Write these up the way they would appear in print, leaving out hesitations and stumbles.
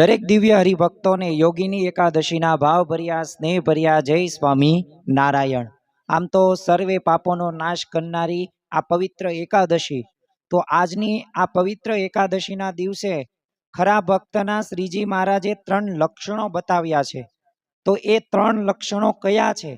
દરેક દિવ્ય હરિભક્તોને યોગીની એકાદશીના ભાવભર્યા સ્નેહભર્યા જય સ્વામી નારાયણ। આમ તો સર્વે પાપોનો નાશ કરનારી આ પવિત્ર એકાદશી, તો આજની આ પવિત્ર એકાદશીના દિવસે ખરા ભક્તના શ્રીજી મહારાજે 3 લક્ષણો બતાવ્યા છે। તો એ 3 લક્ષણો કયા છે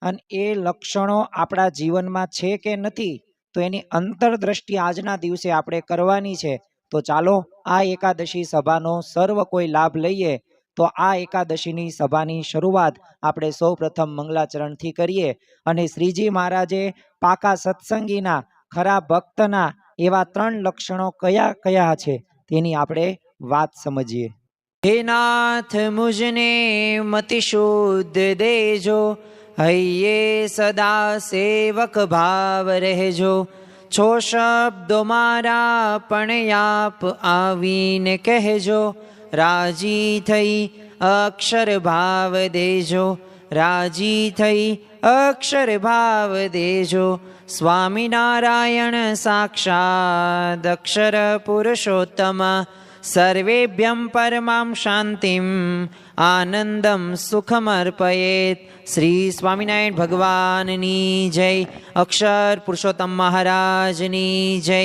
અને એ લક્ષણો આપણા જીવનમાં છે કે નથી, તો એની અંતરદ્રષ્ટિ આજના દિવસે આપણે કરવાની છે। તો ચાલો આ એકાદશી સભાનો સર્વ કોઈ લાભ લઈએ। તો આ એકાદશીની સભાની શરૂઆત આપણે સૌપ્રથમ મંગલાચરણથી કરીએ અને શ્રીજી મહારાજે પાકા સત્સંગીના ખરા ભક્તના એવા 3 લક્ષણો કયા કયા છે તેની આપણે વાત સમજીએ। હે નાથ મુજને મતિ શુદ્ધ દેજો, હૈયે સદા સેવક ભાવ રહેજો। છો શબ્દો મારા પણ આપ આવીને કહેજો, રાજી થઈ અક્ષર ભાવ દેજો, રાજી થઈ અક્ષર ભાવ દેજો। સ્વામિનારાયણ સાક્ષાદ અક્ષર પુરુષોત્તમ, સર્વેભ્યં પરમાં શાંતિમ આનંદમ સુખમર્પયેત। શ્રી સ્વામિનારાયણ ભગવાનની જય, અક્ષર પુરુષોત્તમ મહારાજની જય,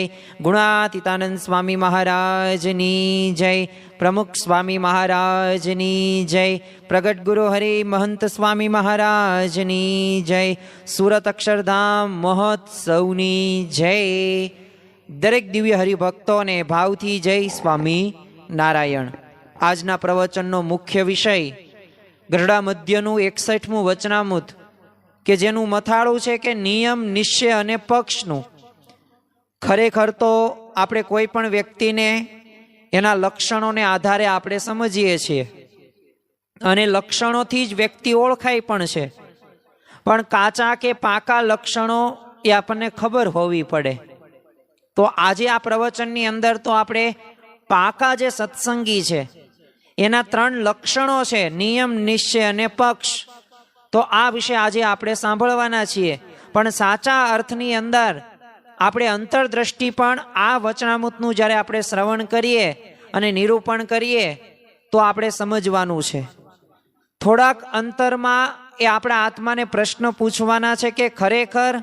ગુણાતીતાનંદ સ્વામી મહારાજની જય, પ્રમુખ સ્વામી મહારાજની જય, પ્રગટ ગુરુ હરિ મહંત સ્વામી મહારાજની જય, સુરત અક્ષરધામ મહોત્સવની જય। દરેક દિવ્ય હરિભક્તોને ભાવથી જય સ્વામી નારાયણ। આજના પ્રવચનનો મુખ્ય વિષય ગઢડા મધ્યનું 61મું વચનામૃત, કે જેનું મથાળું છે કે નિયમ, નિશ્ચય અને પક્ષનું। ખરેખર તો આપણે કોઈ પણ વ્યક્તિને એના લક્ષણોને આધારે આપણે સમજીએ છીએ અને લક્ષણોથી જ વ્યક્તિ ઓળખાય પણ છે, પણ કાચા કે પાકા લક્ષણો એ આપણને ખબર હોવી પડે। તો આજે આ પ્રવચનની અંદર તો આપણે પાકા જે સત્સંગી છે એના 3 લક્ષણો છે, નિયમ, નિશ્ચય અને પક્ષ। તો આ વિશે આજે આપણે સાંભળવાના છીએ, પણ સાચા અર્થની અંદર આપણે અંતરદ્રષ્ટિ પણ આ વચનામૃતનું જ્યારે આપણે શ્રવણ કરીએ અને નિરૂપણ કરીએ તો આપણે સમજવાનું છે। થોડાક અંતરમાં એ આપણા આત્માને પ્રશ્ન પૂછવાના છે કે ખરેખર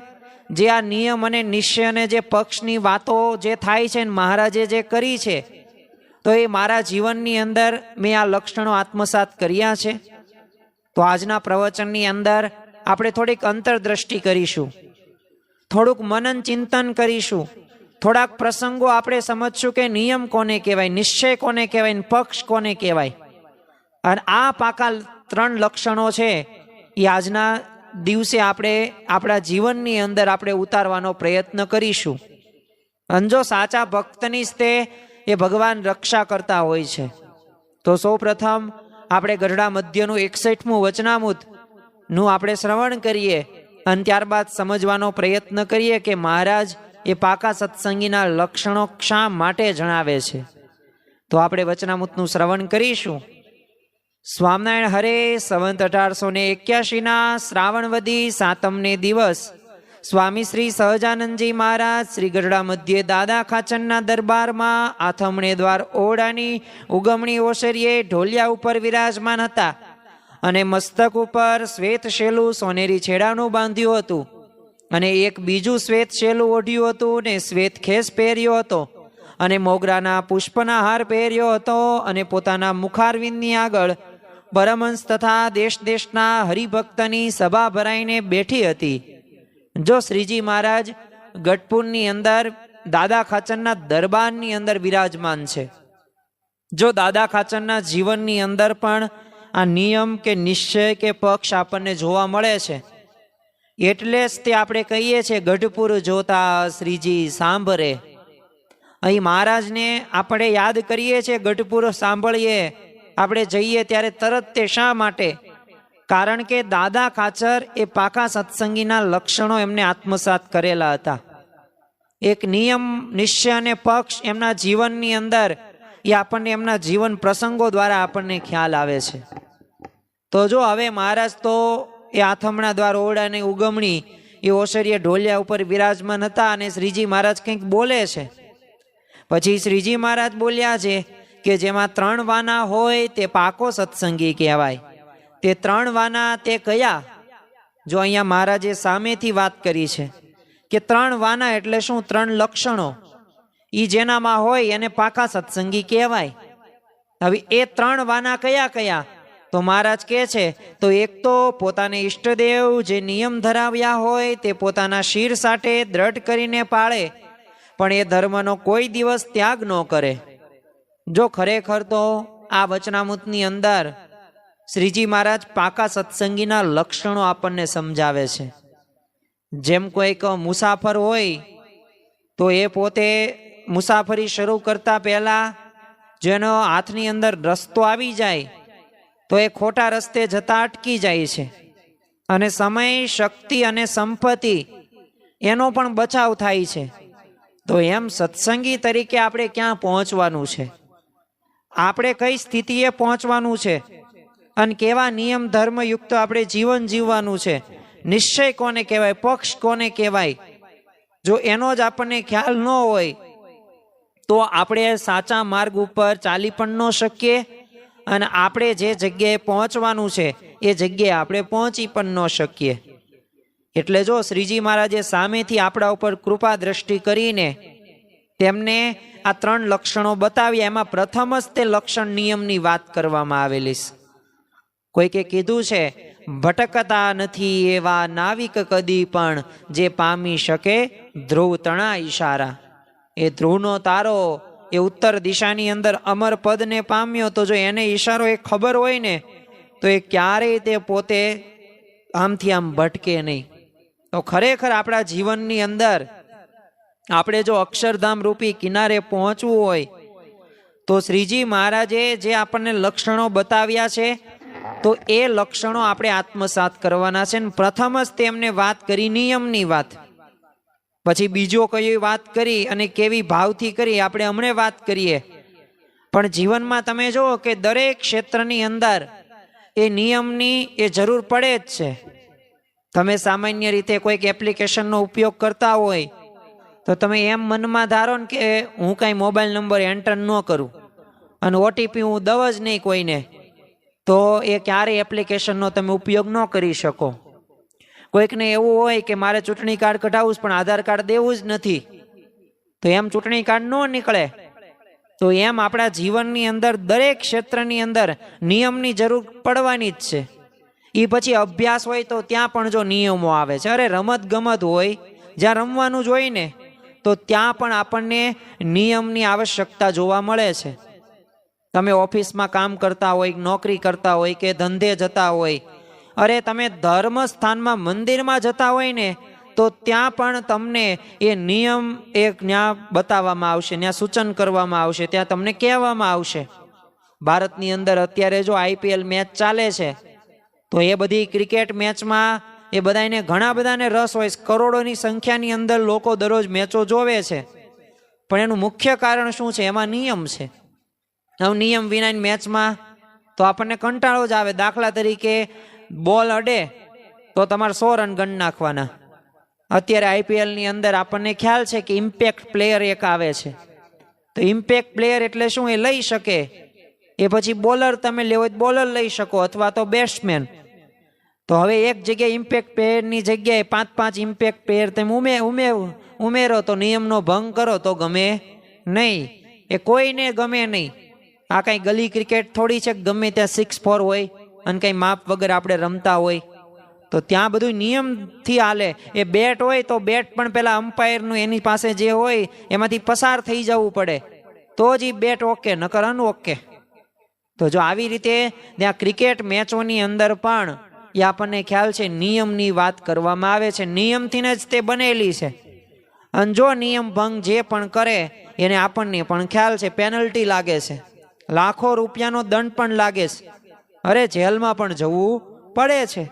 જે આ નિયમ અને નિશ્ચય અને જે પક્ષની વાતો જે થાય છે, મહારાજે જે કરી છે, તો એ મારા જીવનની અંદર મેં આ લક્ષણો આત્મસાત કર્યા છે। તો આજના પ્રવચનની અંદર આપણે થોડીક અંતરદ્રષ્ટિ કરીશું, થોડુંક મનન ચિંતન કરીશું, થોડાક પ્રસંગો આપણે સમજશું કે નિયમ કોને કહેવાય, નિશ્ચય કોને કહેવાય, પક્ષ કોને કહેવાય। અને આ પાકા 3 લક્ષણો છે એ આજના દિવસે આપણે આપણા જીવનની અંદર આપણે ઉતારવાનો પ્રયત્ન કરીશું। અને જો સાચા ભક્તની જ તે એ ભગવાન રક્ષા કરતા હોય છે। તો સૌ પ્રથમ આપણે ગઢડા મધ્યનું 61મું વચનામૃત નું આપણે શ્રવણ કરીએ અને ત્યારબાદ સમજવાનો પ્રયત્ન કરીએ કે મહારાજ એ પાકા સત્સંગીના લક્ષણો શા માટે જણાવે છે। તો આપણે વચનામૃતનું શ્રવણ કરીશું। સ્વામિનારાયણ હરે સંવત 1881 શ્રાવણવદી 7મને દિવસ સ્વામી શ્રી સહજાનંદજી મહારાજ શ્રી ગઢડા મધ્યે દાદા ખાચરના દરબારમાં આથમણે દ્વાર ઓરડાની ઉગમણી ઓસરીએ ઢોલિયા ઉપર વિરાજમાન હતા અને મસ્તક ઉપર શ્વેત શેલું સોનેરી છેડાનું બાંધ્યું હતું અને એક બીજું શ્વેત શેલું ઓઢ્યું હતું ને શ્વેત ખેસ પહેર્યો હતો અને મોગરાના પુષ્પના હાર પહેર્યો હતો અને પોતાના મુખારવિંદની આગળ પરમહંસ તથા દેશ દેશના હરિભક્તની સભા ભરાઈને બેઠી હતી। જો શ્રીજી મહારાજ ગઢપુરની અંદર દાદા ખાચરના દરબારની અંદર વિરાજમાન છે, જો દાદા ખાચરના જીવનની અંદર પણ આ નિયમ કે નિશ્ચય કે પક્ષ આપણને જોવા મળે છે, એટલે જ તે આપણે કહીએ છીએ ગઢપુર જોતા શ્રીજી સાંભળે। અહીં મહારાજને આપણે યાદ કરીએ છીએ, ગઢપુર સાંભળીએ આપણે જઈએ ત્યારે તરત તે શા માટે? કારણ કે દાદા ખાચર એ પાકા સત્સંગીના લક્ષણો એમને આત્મસાત કરેલા હતા। એક નિયમ, નિશ્ચય અને પક્ષ એમના જીવનની અંદર એ આપણને એમના જીવન પ્રસંગો દ્વારા આપણને ખ્યાલ આવે છે। તો જો હવે મહારાજ તો એ આથમણા દ્વાર ઓરડાની ઉગમણી એ ઓસરીએ ઢોલિયા ઉપર વિરાજમાન હતા અને શ્રીજી મહારાજ કંઈક બોલે છે। પછી શ્રીજી મહારાજ બોલ્યા છે કે જેમાં 3 વાના હોય તે પાકો સત્સંગી કહેવાય. તે 3 વાના તે કયા? જો અહીંયા મહારાજે સામેથી વાત કરી છે કે 3 વાના એટલે શું? 3 લક્ષણો. ઈ જેનામાં હોય એને પાકા સત્સંગી કહેવાય. હવે એ 3 વાના કયા કયા? તો મહારાજ કહે છે તો એક તો પોતાને ઈષ્ટદેવ જે નિયમ ધરાવ્યા હોય તે પોતાના શિર સાટે દ્રઢ કરીને પાળે, પણ એ ધર્મનો કોઈ દિવસ ત્યાગ ન કરે. જો ખરેખર તો આ વચનામૃતની અંદર શ્રીજી મહારાજ પાકા સત્સંગીના લક્ષણો આપણને સમજાવે છે. જેમ કોઈક મુસાફર હોય તો એ પોતે મુસાફરી શરૂ કરતા પહેલા જેનો હાથની અંદર રસ્તો આવી જાય તો એ ખોટા રસ્તે જતા અટકી જાય છે, અને સમય, શક્તિ અને સંપત્તિ એનો પણ બચાવ થાય છે. તો એમ સત્સંગી તરીકે આપણે ક્યાં પહોંચવાનું છે, આપણે કઈ સ્થિતિએ પહોંચવાનું છે, અને કેવા નિયમ ધર્મયુક્ત આપણે જીવન જીવવાનું છે, નિશ્ચય કોને કહેવાય, પક્ષ કોને કહેવાય, જો એનો જ આપણને ખ્યાલ ન હોય તો આપણે સાચા માર્ગ ઉપર ચાલી પણ ન શકીએ, અને આપણે જે જગ્યાએ પહોંચવાનું છે એ જગ્યાએ આપણે પહોંચી પણ ન શકીએ. એટલે જો શ્રીજી મહારાજે સામેથી આપણા ઉપર કૃપા દ્રષ્ટિ કરીને તેમને આ 3 લક્ષણો બતાવ્યા. એમાં પ્રથમ જ તે લક્ષણ નિયમની વાત કરવામાં આવેલી છે. કોઈકે કીધું છે ભટકતા નથી એવા નાવિક કદી પણ જે પામી શકે ધ્રુવ તણા ઈશારા. એ ધ્રુવનો તારો એ ઉત્તર દિશાની અંદર અમર પદને પામ્યો, તો જો એને ઈશારો એ ખબર હોય ને તો એ ક્યારેય તે પોતે આમથી આમ ભટકે નહીં. તો ખરેખર આપણા જીવનની અંદર આપણે જો અક્ષરધામ રૂપી કિનારે પહોંચવું હોય તો શ્રીજી મહારાજે જે આપણને લક્ષણો બતાવ્યા છે તો એ લક્ષણો આપણે આત્મસાત કરવાના છે. પ્રથમ જ તેમને વાત કરી નિયમની વાત, પછી બીજો કઈ વાત કરી અને કેવી ભાવથી કરી આપણે હમણે વાત કરીએ. પણ જીવનમાં તમે જુઓ કે દરેક ક્ષેત્રની અંદર એ નિયમની એ જરૂર પડે જ છે. તમે સામાન્ય રીતે કોઈક એપ્લિકેશનનો ઉપયોગ કરતા હોય તો તમે એમ મનમાં ધારો ને કે હું કાંઈ મોબાઈલ નંબર એન્ટર ન કરું અને ઓટીપી હું દઉં જ નહીં કોઈને, તો એ ક્યારેય એપ્લિકેશનનો તમે ઉપયોગ ન કરી શકો. કોઈકને એવું હોય કે મારે ચૂંટણી કાર્ડ કઢાવવું પણ આધાર કાર્ડ દેવું જ નથી, તો એમ ચૂંટણી કાર્ડ ન નીકળે. તો એમ આપણા જીવનની અંદર દરેક ક્ષેત્રની અંદર નિયમની જરૂર પડવાની જ છે. એ પછી અભ્યાસ હોય તો ત્યાં પણ જો નિયમો આવે છે. અરે રમત ગમત હોય જ્યાં રમવાનું જ હોય ને તો ત્યાં પણ આપણને નિયમની આવશ્યકતા જોવા મળે છે. તમે ઓફિસમાં કામ કરતા હોય, નોકરી કરતા હોય કે ધંધે જતા હોય, અરે તમે ધર્મ સ્થાનમાં મંદિરમાં જતા હોય ને તો ત્યાં પણ તમને એ નિયમ એક ત્યાં બતાવવામાં આવશે, ત્યાં સૂચન કરવામાં આવશે, ત્યાં તમને કહેવામાં આવશે. ભારતની અંદર અત્યારે જો IPL મેચ ચાલે છે તો એ બધી ક્રિકેટ મેચમાં એ બધાને ઘણા બધાને રસ હોય, કરોડોની સંખ્યાની અંદર લોકો દરરોજ મેચો જોવે છે. પણ એનું મુખ્ય કારણ શું છે? એમાં નિયમ છે. હવે નિયમ વિનાની મેચમાં તો આપણને કંટાળો જ આવે. દાખલા તરીકે બોલ અડે તો તમારે 100 રન ગણ નાખવાના. અત્યારે IPLની અંદર આપણને ખ્યાલ છે કે ઇમ્પેક્ટ પ્લેયર એક આવે છે. તો ઇમ્પેક્ટ પ્લેયર એટલે શું? એ લઈ શકે. એ પછી બોલર તમે લેવો તો બોલર લઈ શકો અથવા તો બેટ્સમેન. તો હવે એક જગ્યાએ ઇમ્પેક્ટ પ્લેયરની જગ્યાએ 5-5 ઇમ્પેક્ટ પ્લેયર તમે ઉમેરો તો નિયમનો ભંગ કરો તો ગમે નહીં. એ કોઈને ગમે નહીં. આ કાંઈ ગલી ક્રિકેટ થોડી છે ગમે ત્યાં 6-4 હોય અને કંઈ માપ વગર આપણે રમતા હોય. તો ત્યાં બધું નિયમથી હાલે. એ બેટ હોય તો બેટ પણ પેલા અમ્પાયરનું એની પાસે જે હોય એમાંથી પસાર થઈ જવું પડે તો જ એ બેટ ઓકે, નકર અનઓકે. તો જો આવી રીતે ત્યાં ક્રિકેટ મેચોની અંદર પણ એ આપણને ખ્યાલ છે નિયમની વાત કરવામાં આવે છે. નિયમથી જ તે બનેલી છે. અને જો નિયમ ભંગ જે પણ કરે એને આપણને પણ ખ્યાલ છે પેનલ્ટી લાગે છે, લાખો રૂપિયાનો દંડ પણ લાગે છે, અરે જેલમાં પણ જવું પડે છે.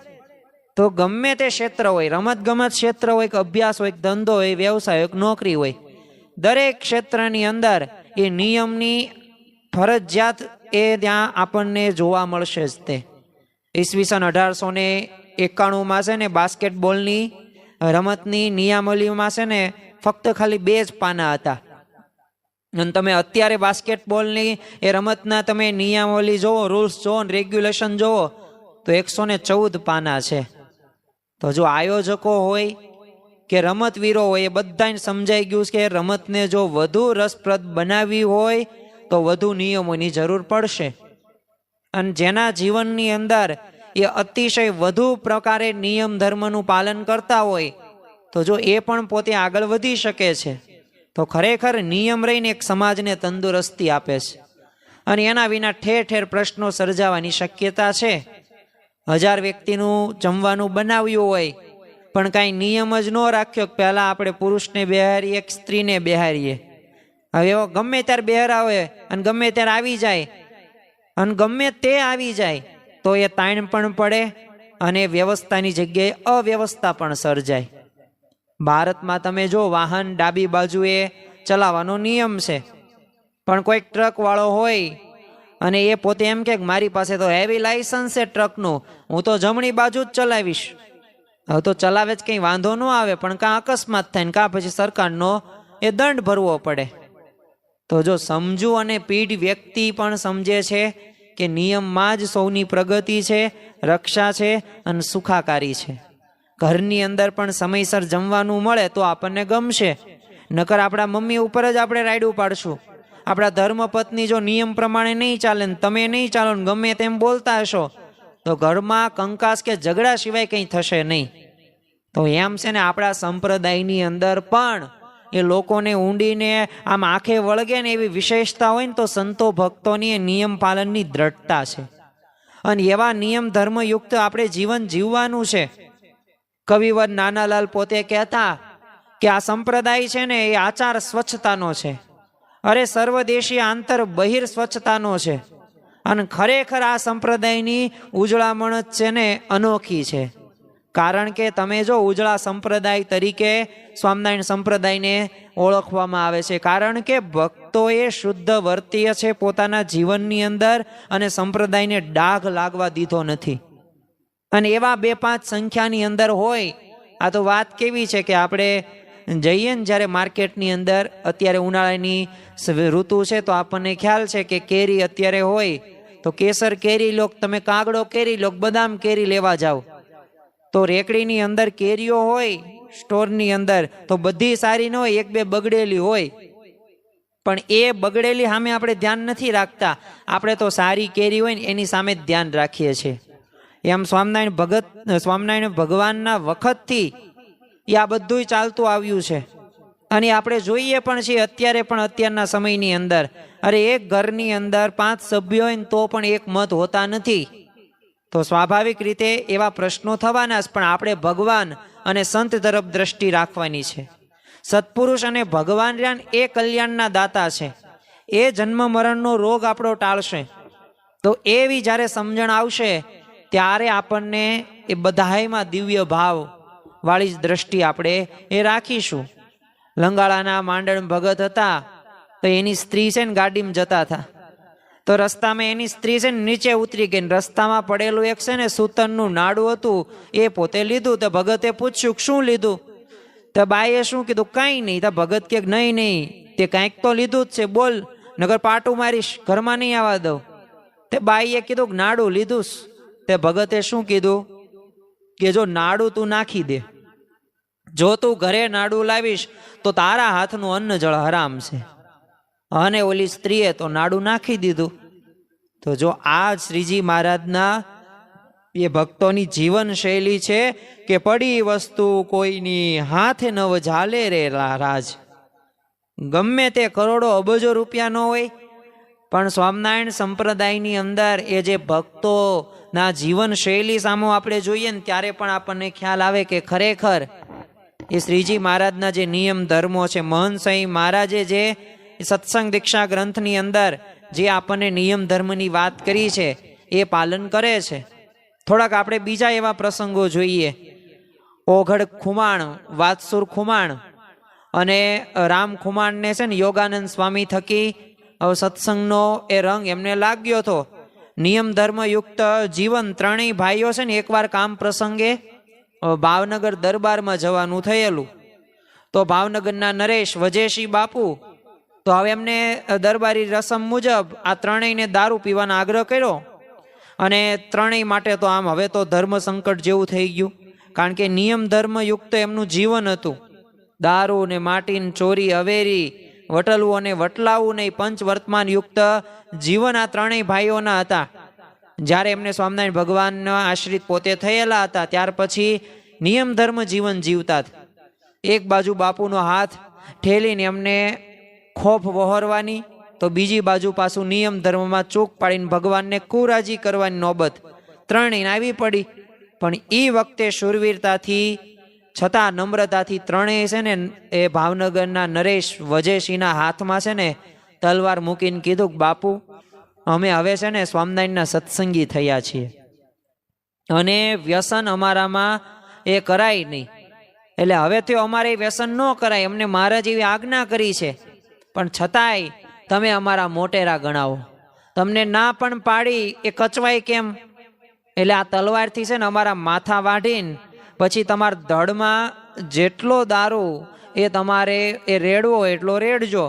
તો ગમે તે ક્ષેત્ર હોય, રમત ગમત ક્ષેત્ર હોય કે અભ્યાસ હોય, ધંધો હોય, વ્યવસાય હોય, નોકરી હોય, દરેક ક્ષેત્રની અંદર એ નિયમની ફરજિયાત એ ત્યાં આપણને જોવા મળશે જ. તે ઈસવીસન 1891 છે ને બાસ્કેટબોલની રમતની નિયમાવલીમાં છે ને ફક્ત ખાલી 2 જ પાના હતા. અને તમે અત્યારે બાસ્કેટબોલની એ રમતના તમે નિયમાવલી જોવો, રૂલ્સ જોવો, રેગ્યુલેશન જોવો તો 114 પાના છે. તો જો આયોજકો હોય કે રમતવીરો હોય એ બધાને સમજાઈ ગયું કે રમતને જો વધુ રસપ્રદ બનાવવી હોય તો વધુ નિયમોની જરૂર પડશે. અને જેના જીવનની અંદર એ અતિશય વધુ પ્રકારે નિયમ ધર્મનું પાલન કરતા હોય તો જો એ પણ પોતે આગળ વધી શકે છે. તો ખરેખર નિયમ રહીને એક સમાજને તંદુરસ્તી આપે છે. અને એના વિના ઠેર ઠેર પ્રશ્નો સર્જાવાની શક્યતા છે. 1000 વ્યક્તિનું જમવાનું બનાવ્યું હોય પણ કાંઈ નિયમ જ ન રાખ્યો કે પહેલાં આપણે પુરુષને બેહારીએ કે સ્ત્રીને બેહારીએ. હવે એવો ગમે ત્યારે બેહરાવે અને ગમે ત્યારે આવી જાય અને ગમે તે આવી જાય તો એ તાણ પણ પડે અને વ્યવસ્થાની જગ્યાએ અવ્યવસ્થા પણ સર્જાય. ભારતમાં તમે જો વાહન ડાબી બાજુએ ચલાવવાનો નિયમ છે, પણ કોઈક ટ્રક વાળો હોય અને એ પોતે એમ કે મારી પાસે તો હેવી લાયસન્સ છે ટ્રકનું, હું તો જમણી બાજુ જ ચલાવીશ. હવે તો ચલાવે જ કંઈ વાંધો ન આવે, પણ કાં અકસ્માત થાય ને કાં પછી સરકારનો એ દંડ ભરવો પડે. તો જો સમજુ અને પીઢ વ્યક્તિ પણ સમજે છે કે નિયમમાં જ સૌની પ્રગતિ છે, રક્ષા છે અને સુખાકારી છે. ઘરની અંદર પણ સમયસર જમવાનું મળે તો આપણને ગમશે, નકર આપણા મમ્મી ઉપર જ આપણે રાયડું પાડશું. આપણા ધર્મપત્ની જો નિયમ પ્રમાણે નહીં ચાલે ને તમે નહીં ચાલો ને ગમે તેમ બોલતા હશો તો ઘરમાં કંકાસ કે ઝઘડા સિવાય કંઈ થશે નહીં. તો એમ છે ને આપણા સંપ્રદાયની અંદર પણ એ લોકોને ઊંડીને આમ આંખે વળગે ને એવી વિશેષતા હોય ને તો સંતો ભક્તોની એ નિયમ પાલનની દ્રઢતા છે. અને એવા નિયમ ધર્મયુક્ત આપણે જીવન જીવવાનું છે. કવિવર નાનાલાલ પોતે કહેતા કે આ સંપ્રદાય છે ને એ આચાર સ્વચ્છતાનો છે, અરે સર્વદેશી આંતર બહિર સ્વચ્છતાનો છે. અને ખરેખર આ સંપ્રદાયની ઉજળામણ જ છે ને અનોખી છે. કારણ કે તમે જો ઉજળા સંપ્રદાય તરીકે સ્વામિનારાયણ સંપ્રદાયને ઓળખવામાં આવે છે, કારણ કે ભક્તોએ શુદ્ધ વર્તીય છે પોતાના જીવનની અંદર અને સંપ્રદાયને ડાઘ લાગવા દીધો નથી. અને એવા 2-5 સંખ્યાની અંદર હોય. આ તો વાત કેવી છે કે આપણે જઈએ ને જ્યારે માર્કેટની અંદર, અત્યારે ઉનાળાની ઋતુ છે તો આપણને ખ્યાલ છે કે કેરી અત્યારે હોય તો કેસર કેરી લો, તમે કાગડો કેરી લો, બદામ કેરી લેવા જાઓ તો રેકડીની અંદર કેરીઓ હોય સ્ટોરની અંદર તો બધી સારી ન હોય, 1-2 બગડેલી હોય. પણ એ બગડેલી સામે આપણે ધ્યાન નથી રાખતા, આપણે તો સારી કેરી હોય ને એની સામે જ ધ્યાન રાખીએ છીએ. એમ સ્વામિનારાયણ ભગવાનના વખતથી એ આ બધું ચાલતું આવ્યું છે. અને આપણે જોઈએ પણ છીએ અત્યારે પણ, અત્યારના સમયની અંદર અરે એક ઘરની અંદર 5 સભ્યો હોય ને તો પણ એક મત હોતા નથી. તો સ્વાભાવિક રીતે એવા પ્રશ્નો થવાના જ, પણ આપણે ભગવાન અને સંત તરફ દ્રષ્ટિ રાખવાની છે. સત્પુરુષ અને ભગવાન એ કલ્યાણના દાતા છે. એ જન્મ મરણનો રોગ આપણો ટાળશે. તો એવી જ્યારે સમજણ આવશે ત્યારે આપણને એ બધાયમાં દિવ્ય ભાવ વાળી જ દ્રષ્ટિ આપણે એ રાખીશું. લંગાળાના માંડણ ભગત હતા તો એની સ્ત્રી છે ને ગાડીમાં જતા હતા તો રસ્તામાં એની સ્ત્રી છે ને નીચે ઉતરી ગઈ. રસ્તામાં પડેલું એક છે ને સૂતરનું નાડું હતું એ પોતે લીધું. તો ભગતે પૂછ્યું શું લીધું? તો બાઈએ શું કીધું? કાંઈ નહીં. તો ભગત કે નહીં તે કાંઈક તો લીધું જ છે, બોલ નગર પાટું મારીશ, ઘરમાં નહીં આવવા દઉં. તે બાઈએ કીધું કે નાડું લીધું. તે ભગતે શું કીધું કે જો નાડું તું નાખી દે, જો તું ઘરે નાડું લાવીશ તો તારા હાથનું અન્ન જળ હરામ છે. અને ઓલી સ્ત્રીએ તો નાડું નાખી દીધું. તો જો આ શ્રીજી મહારાજના એ ભક્તોની જીવન શૈલી છે કે પડી વસ્તુ કોઈની હાથે નવ ઝાલે રે રાજ. ગમે તે કરોડો અબજો રૂપિયા ન હોય પણ સ્વામિનારાયણ સંપ્રદાયની અંદર એ જે ભક્તોના જીવન શૈલી સામે આપણે જોઈએ ને ત્યારે પણ આપણને ખ્યાલ આવે કે ખરેખર એ શ્રીજી મહારાજના જે નિયમ ધર્મો છે, મહંત સ્વામી મહારાજે જે સત્સંગ દીક્ષા ગ્રંથની અંદર જે આપણને નિયમ ધર્મની વાત કરી છે એ પાલન કરે છે. થોડાક આપણે બીજા એવા પ્રસંગો જોઈએ. ઓઘડ ખુમાણ, વાત્સુર ખુમાણ અને રામ ખુમાણને છે ને યોગાનંદ સ્વામી થકી સત્સંગનો એ રંગ એમને લાગ્યો હતો. નિયમ ધર્મયુક્ત જીવન ત્રણેય ભાઈઓ છે ને એકવાર કામ પ્રસંગે ભાવનગર દરબારમાં જવાનું થયેલું. તો ભાવનગરના નરેશ વજેશી બાપુ તો હવે એમને દરબારી રસમ મુજબ આ ત્રણેયને દારૂ પીવાનો આગ્રહ કર્યો, અને ત્રણેય માટે તો આમ હવે તો ધર્મ સંકટ જેવું થઈ ગયું, કારણ કે નિયમ ધર્મયુક્ત એમનું જીવન હતું. દારૂ ને માટીન ચોરી અવેરી વટલવું અને વટલાવું નહીં પંચવર્તમાન યુક્ત જીવન આ ત્રણેય ભાઈઓના હતા. જ્યારે એમને સ્વામિનારાયણ ભગવાનના આશ્રિત પોતે થયેલા હતા ત્યાર પછી નિયમ ધર્મ જીવન જીવતા. એક બાજુ બાપુનો હાથ ઠેલીને એમને ખોફ વહોરવાની, તો બીજી બાજુ પાછું નિયમ ધર્મમાં ચૂક પાડીને ભગવાનને કુરાજી કરવાની નોબત ત્રણેયને આવી પડી. પણ એ વખતે શૂરવીરતાથી છતાં નમ્રતાથી ત્રણેય છે ને એ ભાવનગરના નરેશ વજેશીના હાથમાં છે ને તલવાર મૂકીને કીધું કે બાપુ અમે હવે છે ને સ્વામિનારાયણના સત્સંગી થયા છીએ અને વ્યસન અમારામાં એ કરાય નહીં, એટલે હવે તો અમારે વ્યસન ન કરાય, અમને મહારાજ એવી આજ્ઞા કરી છે, પણ છતાંય તમે અમારા મોટેરા ગણાવો. તમને ના પણ પાડી એ કચવાય કેમ? એટલે આ તલવારથી છે ને અમારા માથા વાઢીને પછી તમારા ધડમાં જેટલો દારૂ એ તમારે એ રેડવો એટલો રેડજો,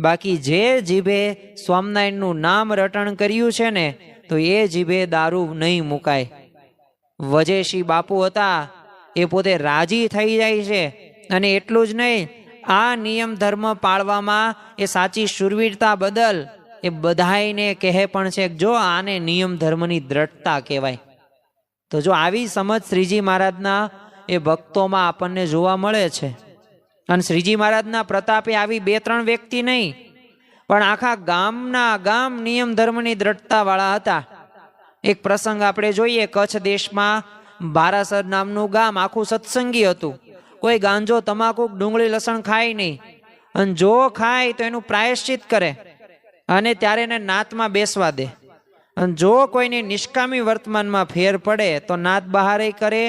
બાકી જે જીભે સ્વામિનારાયણનું નામ રટણ કર્યું છે ને તો એ જીભે દારૂ નહીં મુકાય. વજેશી બાપુ હતા એ પોતે રાજી થઈ જાય છે, અને એટલું જ નહીં આ નિયમ ધર્મ પાળવામાં એ સાચી શૂરવીરતા બદલ એ બધાઈને કહે પણ છે જો આને નિયમ ધર્મની દ્રઢતા કહેવાય. તો જો આવી સમજ શ્રીજી મહારાજના એ ભક્તોમાં આપણને જોવા મળે છે. અને શ્રીજી મહારાજના પ્રતાપે આવી બે ત્રણ વ્યક્તિ નહીં પણ આખા ગામ નિયમ ધર્મની દ્રઢતા વાળા હતા. એક પ્રસંગ આપણે જોઈએ, કચ્છ દેશમાં બારાસર નામનું ગામ આખું સત્સંગી હતું. કોઈ ગાંજો તમાકુ ડુંગળી લસણ ખાય નહીં, અને જો ખાય તો એનું પ્રાયશ્ચિત કરે અને ત્યારે એને નાતમાં બેસવા દે, અને જો કોઈને નિષ્કામી વર્તમાનમાં ફેર પડે તો નાત બહાર કરે.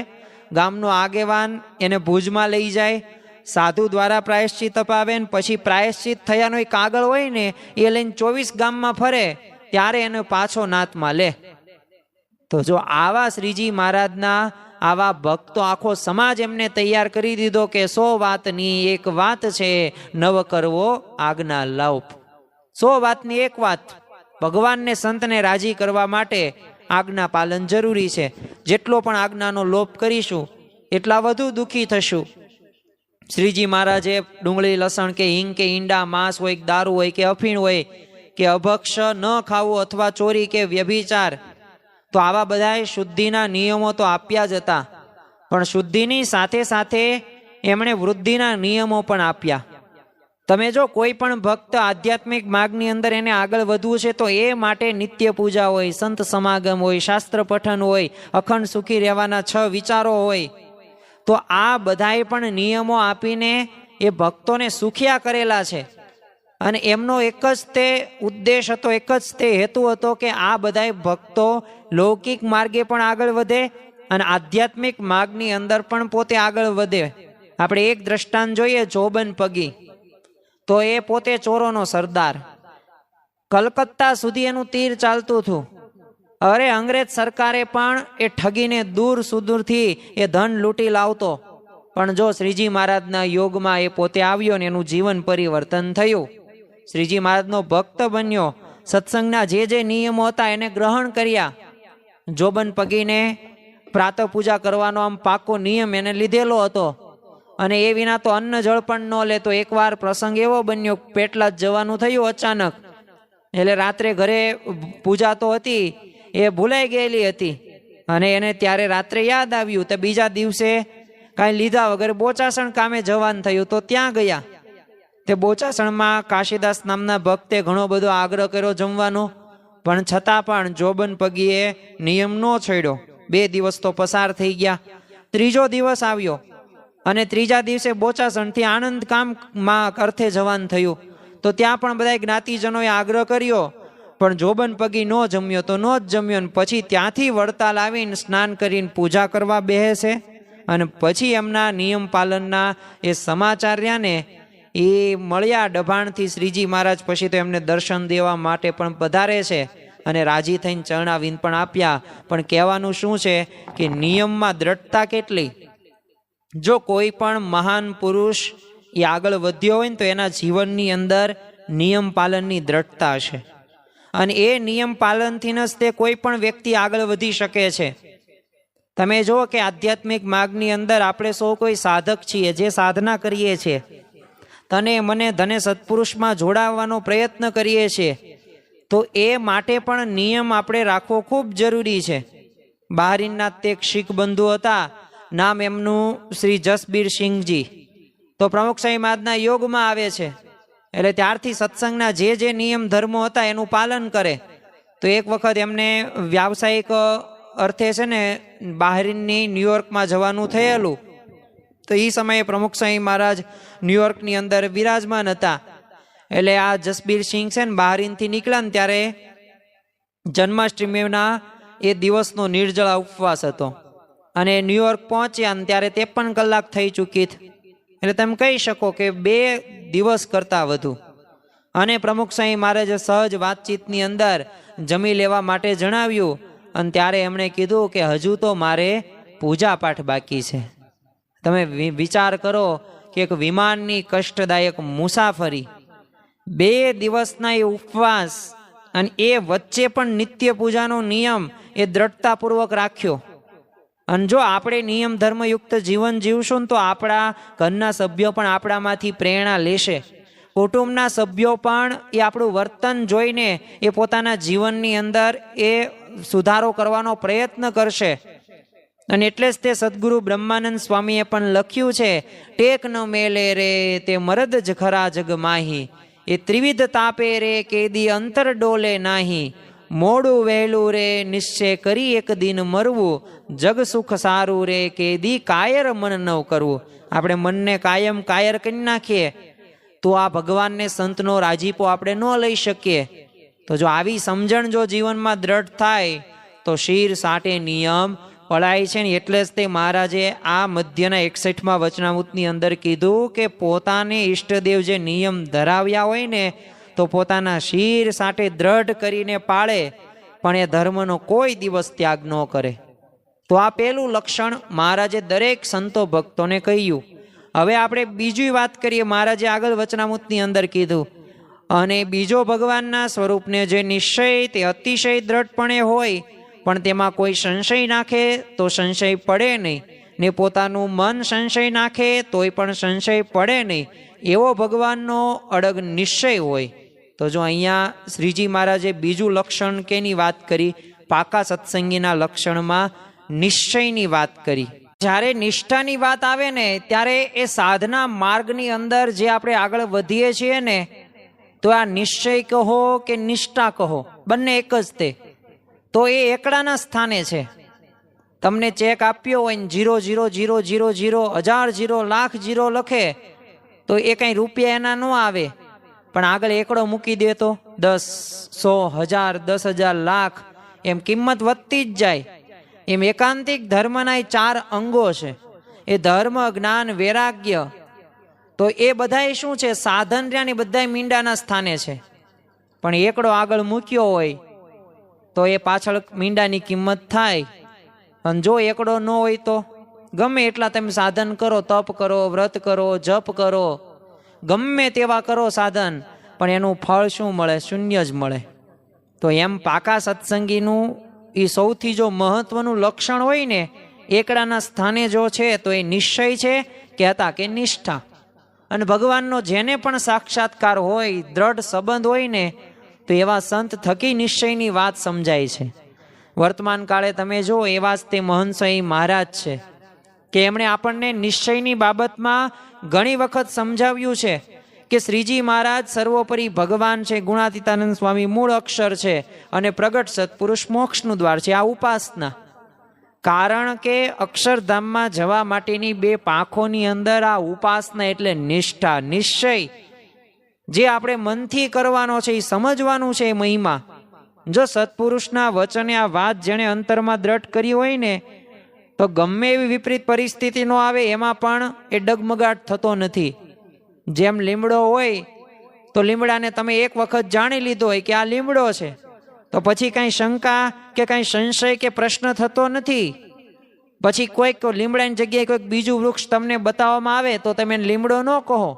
ગામનો આગેવાન એને ભુજમાં લઈ જાય, સાધુ દ્વારા પ્રાયશ્ચિત અપાવે, પછી પ્રાયશ્ચિત થયાનો એક કાગળ હોય ને એ લઈને 24 ગામમાં ફરે ત્યારે એને પાછો નાતમાં લે. તો જો આવા શ્રીજી મહારાજના આવા ભક્તો આખો સમાજ એમને તૈયાર કરી દીધો કે 100 વાતની એક વાત છે નવ કરવો આજ્ઞા લાપ. 100 વાતની એક વાત, ભગવાનને સંતને રાજી કરવા માટે આજ્ઞા પાલન જરૂરી છે. જેટલો પણ આજ્ઞાનો લોપ કરીશું એટલા વધુ દુઃખી થશું. શ્રીજી મહારાજે ડુંગળી લસણ કે હિંગ કે ઈંડા માંસ હોય કે દારૂ હોય કે અફીણ હોય કે અભક્ષ ન ખાવું અથવા ચોરી કે વ્યભિચાર, તો આવા બધા શુદ્ધિના નિયમો તો આપ્યા જ હતા, પણ શુદ્ધિની સાથે સાથે એમણે વૃદ્ધિના નિયમો પણ આપ્યા. તમે જો કોઈ પણ ભક્ત આધ્યાત્મિક માર્ગની અંદર એને આગળ વધવું છે તો એ માટે નિત્ય પૂજા હોય, સંત સમાગમ હોય, શાસ્ત્ર પઠન હોય, અખંડ સુખી રહેવાના 6 વિચારો હોય. તો આ બધાએ પણ નિયમો આપીને એ ભક્તોને સુખિયા કરેલા છે, અને એમનો એક જ તે ઉદ્દેશ હતો, એક જ તે હેતુ હતો કે આ બધાએ ભક્તો લૌકિક માર્ગે પણ આગળ વધે અને આધ્યાત્મિક માર્ગની અંદર પણ પોતે આગળ વધે. આપણે એક દ્રષ્ટાંત જોઈએ, જોબન પગી, તો એ પોતે ચોરોનો સરદાર, કલકત્તા સુધી એનું તીર ચાલતું હતું. અરે અંગ્રેજ સરકારે પણ એ ઠગીને દૂર સુદૂરથી એ ધન લૂંટી લાવતો, પણ જો શ્રીજી મહારાજના યોગમાં એ પોતે આવ્યો ને એનું જીવન પરિવર્તન થયું. શ્રીજી મહારાજનો ભક્ત બન્યો, સત્સંગના જે નિયમો હતા એને ગ્રહણ કર્યા. જોબન પગીને પ્રાતઃ પૂજા કરવાનો આમ પાકો નિયમ એને લીધેલો હતો, અને એ વિના તો અન્ન જળ પણ ન લે. તો એકવાર પ્રસંગ એવો બન્યો, પેટલા જવાનું થયું અચાનક, એટલે રાત્રે ઘરે પૂજા તો હતી એ ભૂલાઈ ગયેલી હતી, અને એને ત્યારે રાત્રે યાદ આવ્યું. તો બીજા દિવસે કાંઈ લીધા વગર બોચાસણ કામે જવાનું થયું, તો ત્યાં ગયા. તે બોચાસણમાં કાશીદાસ નામના ભક્તે ઘણો બધો આગ્રહ કર્યો જમવાનો, પણ છતાં પણ જોબન પગીએ નિયમ ન છોડ્યો. 2 દિવસ તો પસાર થઈ ગયા. 3જો દિવસ આવ્યો, અને 3જા દિવસે બોચાસણથી આનંદ કામમાં અર્થે જવાનું થયું. તો ત્યાં પણ બધા જ્ઞાતિજનોએ આગ્રહ કર્યો, પણ જોબન પગી ન જમ્યો તો ન જ જમ્યો. પછી ત્યાંથી વડતાલ આવીને સ્નાન કરીને પૂજા કરવા બેસે, અને પછી એમના નિયમ પાલનના એ સમાચાર રહ્યા ને એ મળ્યા ડભાણથી શ્રીજી મહારાજ. પછી તો એમને દર્શન દેવા માટે પણ પધારે છે, અને રાજી થઈને ચરણાવીન પણ આપ્યા. પણ કહેવાનું શું છે કે નિયમમાં દ્રઢતા કેટલી. જો કોઈ પણ મહાન પુરુષ એ આગળ વધ્યો હોય ને તો એના જીવનની અંદર નિયમ પાલનની દ્રઢતા છે. અને એ નિયમ પાલનથી જ તે કોઈ પણ વ્યક્તિ આગળ વધી શકે છે. તમે જુઓ કે આધ્યાત્મિક માર્ગની અંદર આપણે સૌ કોઈ સાધક છીએ, જે સાધના કરીએ છીએ, તને મને ધને સત્પુરુષમાં જોડાવાનો પ્રયત્ન કરીએ છીએ, તો એ માટે પણ નિયમ આપણે રાખવો ખૂબ જરૂરી છે. બહારીનના તે એક શીખ બંધુ હતા, નામ એમનું શ્રી જસબીર સિંહજી. તો પ્રમુખ સ્વામી મહારાજના યોગમાં આવે છે, એટલે ત્યારથી સત્સંગના જે નિયમ ધર્મો હતા એનું પાલન કરે. તો એક વખત એમને વ્યાવસાયિક અર્થે છે ને બહારીનની ન્યુયોર્કમાં જવાનું થયેલું. તો એ સમયે પ્રમુખ સ્વામી મહારાજ ન્યુયોર્કની અંદર બિરાજમાન હતા. એટલે આ જસબીર સિંહ છે ને બહારીનથી નીકળ્યા ને ત્યારે જન્માષ્ટમીના એ દિવસનો નિર્જળા ઉપવાસ હતો. અને ન્યુયોર્ક પહોંચ્યા ને ત્યારે 53 કલાક થઈ ચૂકી. એટલે તમે કહી શકો કે 2 દિવસ કરતાં વધુ. અને પ્રમુખ સ્વામી મહારાજે સહજ વાતચીતની અંદર જમી લેવા માટે જણાવ્યું. અને ત્યારે એમણે કીધું કે હજુ તો મારે પૂજા પાઠ બાકી છે. તમે વિચાર કરો કે એક વિમાનની કષ્ટદાયક મુસાફરી, 2 દિવસના એ ઉપવાસ, અને એ વચ્ચે પણ નિત્ય પૂજાનો નિયમ એ દ્રઢતાપૂર્વક રાખ્યો. અને જો આપણે નિયમ ધર્મયુક્ત જીવન જીવશું તો આપણા ઘરના સભ્યો પણ આપણામાંથી પ્રેરણા લેશે. કુટુંબના સભ્યો પણ એ આપણું વર્તન જોઈને એ પોતાના જીવનની અંદર એ સુધારો કરવાનો પ્રયત્ન કરશે. અને એટલે જ તે સદગુરુ બ્રહ્માનંદ સ્વામીએ પણ લખ્યું છે, ટેક ન મેલે રે તે મરદ જ ખરા જગ માહી, એ ત્રિવિધ તાપે રે કેદી અંતર ડોલે નાહી, મોડું વહેલું રે નિશ્ચય કરી એક દિન મરવું, જગ સુખ સારું રે કેદી કાયર મન ન કરવું. આપણે મનને કાયમ કાયર કરી નાખીએ તો આ ભગવાનને સંતનો રાજીપો આપણે ન લઈ શકીએ. તો જો આવી સમજણ જો જીવનમાં દ્રઢ થાય તો શીર સાટે નિયમ પળાય છે ને. એટલે જ તે મહારાજે આ મધ્યના 61મા વચનામૃતની અંદર કીધું કે પોતાને ઈષ્ટદેવ જે નિયમ ધરાવ્યા હોય ને તો પોતાના શીર સાટે દ્રઢ કરીને પાળે, પણ એ ધર્મનો કોઈ દિવસ ત્યાગ ન કરે. તો આ પહેલું લક્ષણ મહારાજે દરેક સંતો ભક્તોને કહ્યું. હવે આપણે બીજી વાત કરીએ. મહારાજે આગળ વચનામૃતની અંદર કીધું, અને બીજો ભગવાનના સ્વરૂપને જે નિશ્ચય તે અતિશય દ્રઢપણે હોય, પણ તેમાં કોઈ સંશય નાખે તો સંશય પડે નહીં, ને પોતાનું મન સંશય નાખે તોય પણ સંશય પડે નહીં, એવો ભગવાનનો અડગ નિશ્ચય હોય. તો જો અહીંયા શ્રીજી મહારાજે બીજું લક્ષણ કેની વાત કરી? પાકા સત્સંગીના લક્ષણમાં નિશ્ચયની વાત કરી. જ્યારે નિષ્ઠાની વાત આવે ને ત્યારે એ સાધના માર્ગની અંદર જે આપણે આગળ વધીએ છીએ ને, તો આ નિશ્ચય કહો કે નિષ્ઠા કહો, બંને એક જ તે. તો એ એકડાના સ્થાને છે. તમને ચેક આપ્યો હોય ને 0,0,0,0,0 1000 0 લાખ 0 લખે તો એ કઈ રૂપિયા એના ન આવે, પણ આગળ એકડો મૂકી દે તો 10, 100, 1000, 10,000, લાખ એમ કિંમત વધતી જ જાય. એમ એકાંતિક ધર્મના 4 અંગો છે. એ ધર્મ, જ્ઞાન, વૈરાગ્ય. તો એ બધાય શું છે? સાધન રહ્યા બધા મીંડાના સ્થાને છે. પણ એકડો આગળ મૂક્યો હોય તો એ પાછળ મીંડાની કિંમત થાય. અને જો એકડો ન હોય તો ગમે એટલા તમે સાધન કરો, તપ કરો, વ્રત કરો, જપ કરો, ગમે તેવા કરો સાધન, પણ એનું ફળ શું મળે? શૂન્ય જ મળે. તો એમ પાકા સત્સંગીનું એ સૌથી જો મહત્વનું લક્ષણ હોય ને, એકડાના સ્થાને જો છે તો એ નિશ્ચય છે કહેતા કે નિષ્ઠા. અને ભગવાનનો જેને પણ સાક્ષાત્કાર હોય, દ્રઢ સંબંધ હોય ને, તો એવા સંત થકી નિશ્ચયની વાત સમજાય છે. વર્તમાન કાળે તમે જો એવા જ તે મહંત સ્વામી મહારાજ છે કે એમણે આપણને નિશ્ચયની બાબતમાં ઘણી વખત સમજાવ્યું છે કે શ્રીજી મહારાજ સર્વોપરી ભગવાન છે, ગુણાતીતાનંદ સ્વામી મૂળ અક્ષર છે, અને પ્રગટ સત્પુરુષ મોક્ષનું દ્વાર છે. આ ઉપાસના. કારણ કે અક્ષરધામમાં જવા માટેની 2 પાંખોની અંદર આ ઉપાસના એટલે નિષ્ઠા, નિશ્ચય જે આપણે મનથી કરવાનો છે, એ સમજવાનું છે. એ મહિમા જો સત્પુરુષના વચને આ વાત જેણે અંતરમાં દ્રઢ કરી હોય ને, તો ગમે એવી વિપરીત પરિસ્થિતિ નો આવે એમાં પણ એ ડગમગાટ થતો નથી. જેમ લીમડો હોય તો લીમડાને તમે એક વખત જાણી લીધો હોય કે આ લીમડો છે, તો પછી કાંઈ શંકા કે કાંઈ સંશય કે પ્રશ્ન થતો નથી. પછી કોઈક લીમડાની જગ્યાએ કોઈક બીજું વૃક્ષ તમને બતાવવામાં આવે તો તમે લીમડો ન કહો.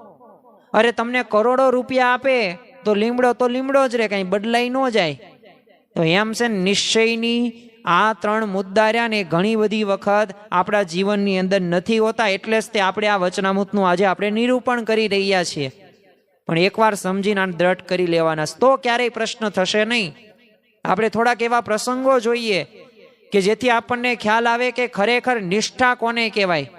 અરે તમને કરોડો રૂપિયા આપે તો લીમડો જ રહે, કાંઈ બદલાઈ ન જાય. તો એમ છે ને, નિશ્ચયની આ 3 મુદ્દા રહ્યા ને, ઘણી બધી વખત આપણા જીવનની અંદર નથી હોતા. એટલે જ તે આપણે આ વચનામૃતનું આજે આપણે નિરૂપણ કરી રહ્યા છીએ. પણ એકવાર સમજીને આને દ્રઢ કરી લેવાના, તો ક્યારેય પ્રશ્ન થશે નહીં. આપણે થોડાક એવા પ્રસંગો જોઈએ કે જેથી આપણને ખ્યાલ આવે કે ખરેખર નિષ્ઠા કોને કહેવાય,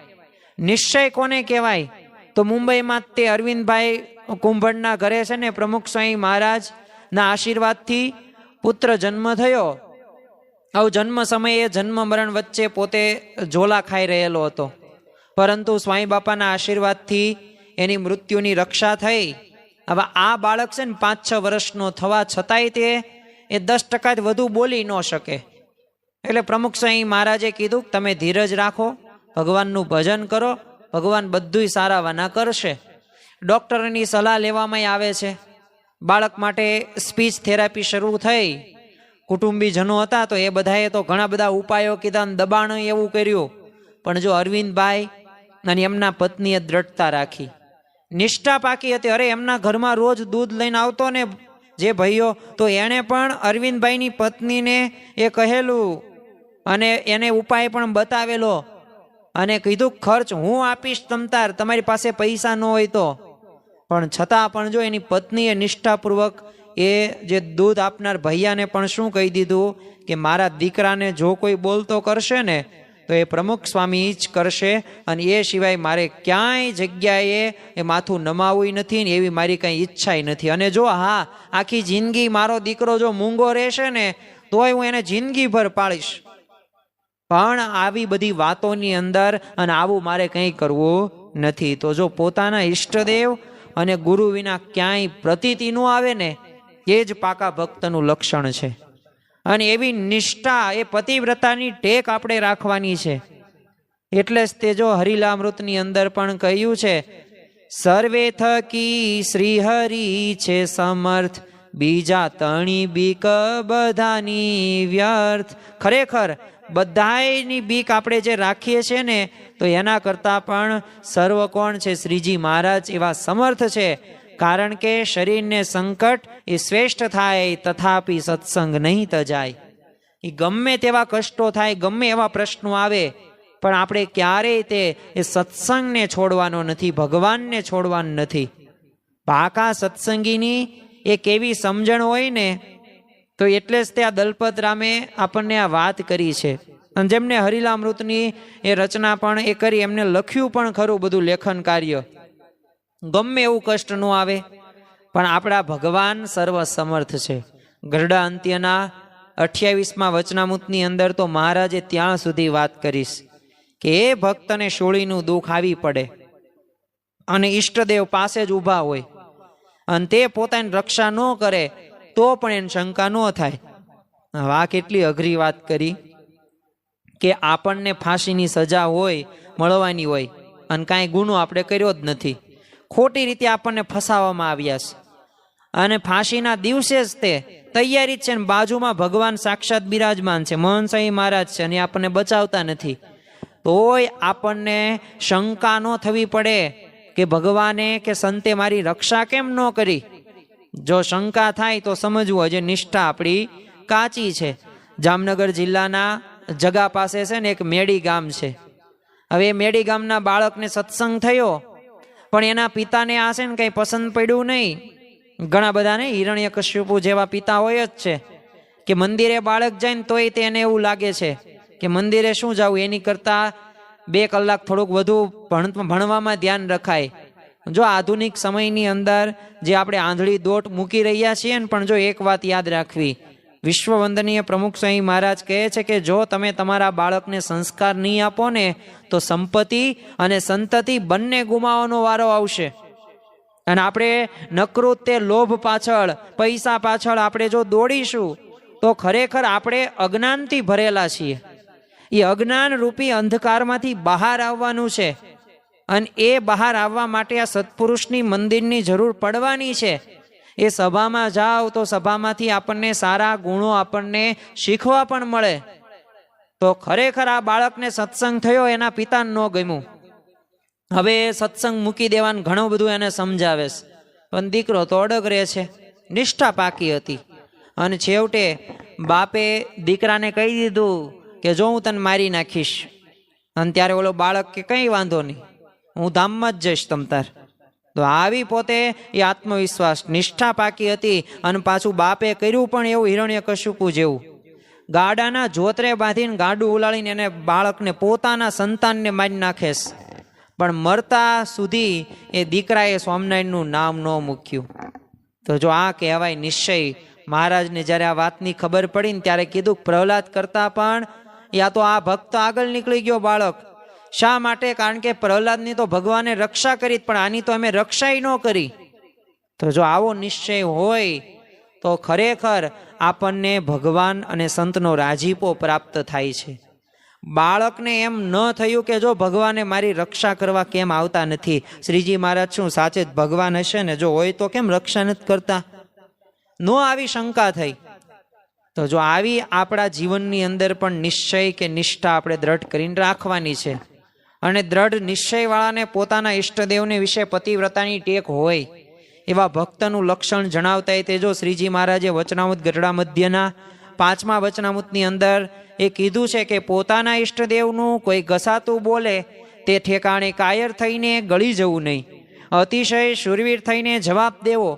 નિશ્ચય કોને કહેવાય. તો મુંબઈમાં તે અરવિંદભાઈ કુંભળના ઘરે છે ને, પ્રમુખ સ્વામી મહારાજના આશીર્વાદથી પુત્ર જન્મ થયો. આવું જન્મ સમયે જન્મ મરણ વચ્ચે પોતે ઝોલા ખાઈ રહેલો હતો, પરંતુ સ્વામી બાપાના આશીર્વાદથી એની મૃત્યુની રક્ષા થઈ. હવે આ બાળક છે ને 5-6 વર્ષનો થવા છતાંય તે 10% વધુ બોલી ન શકે. એટલે પ્રમુખ સ્વામી મહારાજે કીધું, તમે ધીરજ રાખો, ભગવાનનું ભજન કરો, ભગવાન બધુંય સારાવાના કરશે. ડૉક્ટરની સલાહ લેવામાં આવે છે. બાળક માટે સ્પીચ થેરાપી શરૂ થઈ. કુટુંબીજનો હતા તો એ બધાએ તો ઘણા બધા ઉપાયો કીધા, દબાણ એવું કર્યું. પણ જો અરવિંદભાઈ અને એમના પત્નીએ દ્રઢતા રાખી, નિષ્ઠા પાકી હતી. અરે એમના ઘરમાં રોજ દૂધ લઈને આવતો ને જે ભાઈઓ, તો એણે પણ અરવિંદભાઈની પત્નીને એ કહેલું અને એને ઉપાય પણ બતાવેલો અને કીધું, ખર્ચ હું આપીશ તમતાર, તમારી પાસે પૈસા ન હોય તો. પણ છતાં પણ જો એની પત્નીએ નિષ્ઠાપૂર્વક એ જે દૂધ આપનાર ભૈયાને પણ શું કહી દીધું કે મારા દીકરાને જો કોઈ બોલતો કરશે ને તો એ પ્રમુખ સ્વામી જ કરશે, અને એ સિવાય મારે ક્યાંય જગ્યાએ એ માથું નમાવું નથી ને એવી મારી કંઈ ઈચ્છા નથી. અને જો હા, આખી જિંદગી મારો દીકરો જો મૂંગો રહેશે ને તોય હું એને જિંદગીભર પાળીશ, પણ આવી બધી વાતોની અંદર અને આવું મારે કંઈ કરવું નથી. તો જો પોતાના ઈષ્ટદેવ અને ગુરુ વિના ક્યાંય પ્રતીતિ ન આવે ને, એ જ પાકા ભક્તનું લક્ષણ છે. અને એવી નિષ્ઠા, એ પતિવ્રતાની ટેક આપણે રાખવાની છે. એટલે જ તે જો હરિલામૃતની અંદર પણ કહ્યું છે, સર્વે થકી શ્રી હરિ છે સમર્થ, બીજા તણી બીક બધાની વ્યર્થ. ખરેખર બધાયની બીક આપણે જે રાખીએ છીએ ને, તો એના કરતાં પણ સર્વ કોણ છે? શ્રીજી મહારાજ એવા સમર્થ છે. કારણ કે શરીરને સંકટ એ શ્રેષ્ઠ થાય, તથાપી સત્સંગ નહીં તજાય. એ ગમે તેવા કષ્ટો થાય, ગમે એવા પ્રશ્નો આવે, પણ આપણે ક્યારેય તે એ સત્સંગને છોડવાનો નથી, ભગવાનને છોડવાનું નથી. પાકા સત્સંગીની એક એવી સમજણ હોય ને, તો એટલે જ તે આ દલપત રામે આપણને આ વાત કરી છે. અને જેમને હરિલામૃતની એ રચના પણ એ કરી, એમને લખ્યું પણ ખરું બધું લેખન કાર્ય. ગમે એવું કષ્ટ ન આવે, પણ આપણા ભગવાન સર્વ સમર્થ છે. ગરડા અંત્યના 28મા વચનામૃતની અંદર તો મહારાજે ત્યાં સુધી વાત કરીશ કે એ ભક્તને શોળીનું દુઃખ આવી પડે અને ઈષ્ટદેવ પાસે જ ઊભા હોય અને તે પોતાની રક્ષા ન કરે તો પણ એને શંકા ન થાય. આ કેટલી અઘરી વાત કરી કે આપણને ફાંસીની સજા હોય, મળવાની હોય, અને કાંઈ ગુનો આપણે કર્યો જ નથી, ખોટી રીતે આપણને ફસાવવામાં આવ્યા છે, અને ફાંસીના દિવસે જ તે તૈયારી જ છે ને બાજુમાં ભગવાન સાક્ષાત બિરાજમાન છે, મોહન સાંઈ મહારાજ છે, અને આપણને બચાવતા નથી. તોય આપણને શંકા ન થવી પડે કે ભગવાને કે સંતે મારી રક્ષા કેમ ન કરી. જો શંકા થાય તો સમજવું હજે નિષ્ઠા આપણી કાચી છે. જામનગર જિલ્લાના જગા પાસે છે ને એક મેડી ગામ છે. હવે એ મેડી ગામના બાળકને સત્સંગ થયો, પણ એના પિતાને આ છે ને કંઈ પસંદ પડ્યું નહીં. ઘણા બધાને હિરણ્યકશ્યપુ જેવા પિતા હોય જ છે કે મંદિરે બાળક જાય ને તોય તેને એવું લાગે છે કે મંદિરે શું જવું, એની કરતાં 2 કલાક થોડુંક વધુ ભણવામાં ધ્યાન રખાય. જો આધુનિક સમયની અંદર જે આપણે આંધળી દોટ મૂકી રહ્યા છીએ ને, પણ જો એક વાત યાદ રાખવી, વિશ્વ વંદનીય પ્રમુખ સ્વામી મહારાજ કહે છે કે જો તમે તમારા બાળકને સંસ્કાર નહીં આપો ને તો સંપત્તિ અને સંતતિ બંને ગુમાવવાનો વારો આવશે. અને આપણે નકૃત તે લોભ પાછળ, પૈસા પાછળ આપણે જો દોડીશું તો ખરેખર આપણે અજ્ઞાનથી ભરેલા છીએ. એ અજ્ઞાન રૂપી અંધકારમાંથી બહાર આવવાનું છે, અને એ બહાર આવવા માટે આ સત્પુરુષની મંદિરની જરૂર પડવાની છે. એ સભામાં જાઓ તો સભામાંથી આપણને સારા ગુણો આપણને શીખવા પણ મળે. તો ખરેખર આ બાળકને સત્સંગ થયો, એના પિતાને ન ગમ્યું. હવે સત્સંગ મૂકી દેવાનું ઘણું બધું એને સમજાવે છે, પણ દીકરો તો અડગ રહે છે. નિષ્ઠા પાકી હતી. અને છેવટે બાપે દીકરાને કહી દીધું કે જો હું તને મારી નાખીશ. અને ત્યારે ઓલો બાળક કે કંઈ વાંધો નહીં, હું ધામમાં જ જઈશ તમતાર. તો આવી પોતે એ આત્મવિશ્વાસ, નિષ્ઠા પાકી હતી. અને પાછું બાપે કર્યું પણ એવું હિરણ્યકશ્યપુ જેવું, ગાડાના જોતરે બાંધીને ગાડું ઉલાળીને એને બાળકને, પોતાના સંતાનને મારી નાખેસ. પણ મરતા સુધી એ દીકરાએ સ્વામિનારાયણનું નામ ન મૂક્યું. તો જો આ કહેવાય નિશ્ચય. મહારાજને જ્યારે આ વાતની ખબર પડી ને ત્યારે કીધું પ્રહલાદ કરતા પણ યા તો આ ભક્ત આગળ નીકળી ગયો બાળક. શા માટે? કારણ કે પ્રહલાદની તો ભગવાને રક્ષા કરી, પણ આની તો અમે રક્ષાય ન કરી. તો જો આવો નિશ્ચય હોય તો ખરેખર આપણને ભગવાન અને સંતનો રાજીપો પ્રાપ્ત થાય છે. બાળકને એમ ન થયું કે જો ભગવાને મારી રક્ષા કરવા કેમ આવતા નથી. શ્રીજી મહારાજ શું સાચે જ ભગવાન હશે ને? જો હોય તો કેમ રક્ષા નથી કરતા? નો આવી શંકા થઈ. તો જો આવી આપણા જીવનની અંદર પણ નિશ્ચય કે નિષ્ઠા આપણે દ્રઢ કરીને રાખવાની છે. અને દ્રઢ નિશ્ચયવાળાને પોતાના ઈષ્ટદેવને વિશે પતિવ્રતાની ટેક હોય એવા ભક્તનું લક્ષણ જણાવતા તે જો શ્રીજી મહારાજે વચનામૃત ગઢડા મધ્યના 5મા વચનામૃતની અંદર એ કીધું છે કે પોતાના ઈષ્ટદેવનું કોઈ ઘસાતું બોલે તે ઠેકાણે કાયર થઈને ગળી જવું નહીં, અતિશય શૂરવીર થઈને જવાબ દેવો,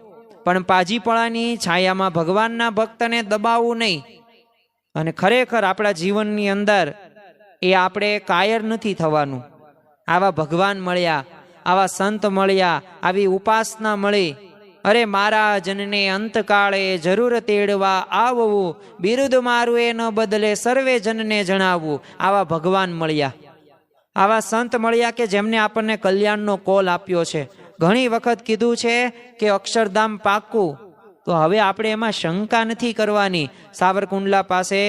પણ પાજીપળાની છાયામાં ભગવાનના ભક્તને દબાવવું નહીં. અને ખરેખર આપણા જીવનની અંદર એ આપણે કાયર નથી થવાનું. આવા ભગવાન મળ્યા, આવા સંત મળ્યા, આવી ઉપાસના મળી. અરે મારા જનને અંતકાળે જરૂર તેડવા આવવું, બિરુદ મારું એ ન બદલે સર્વે જનને જણાવવું. આવા ભગવાન મળ્યા, આવા સંત મળ્યા કે જેમને આપણને કલ્યાણનો કોલ આપ્યો છે. ઘણી વખત કીધું છે કે અક્ષરધામ પાક્કું. તો હવે આપણે એમાં શંકા નથી કરવાની. સાવરકુંડલા પાસે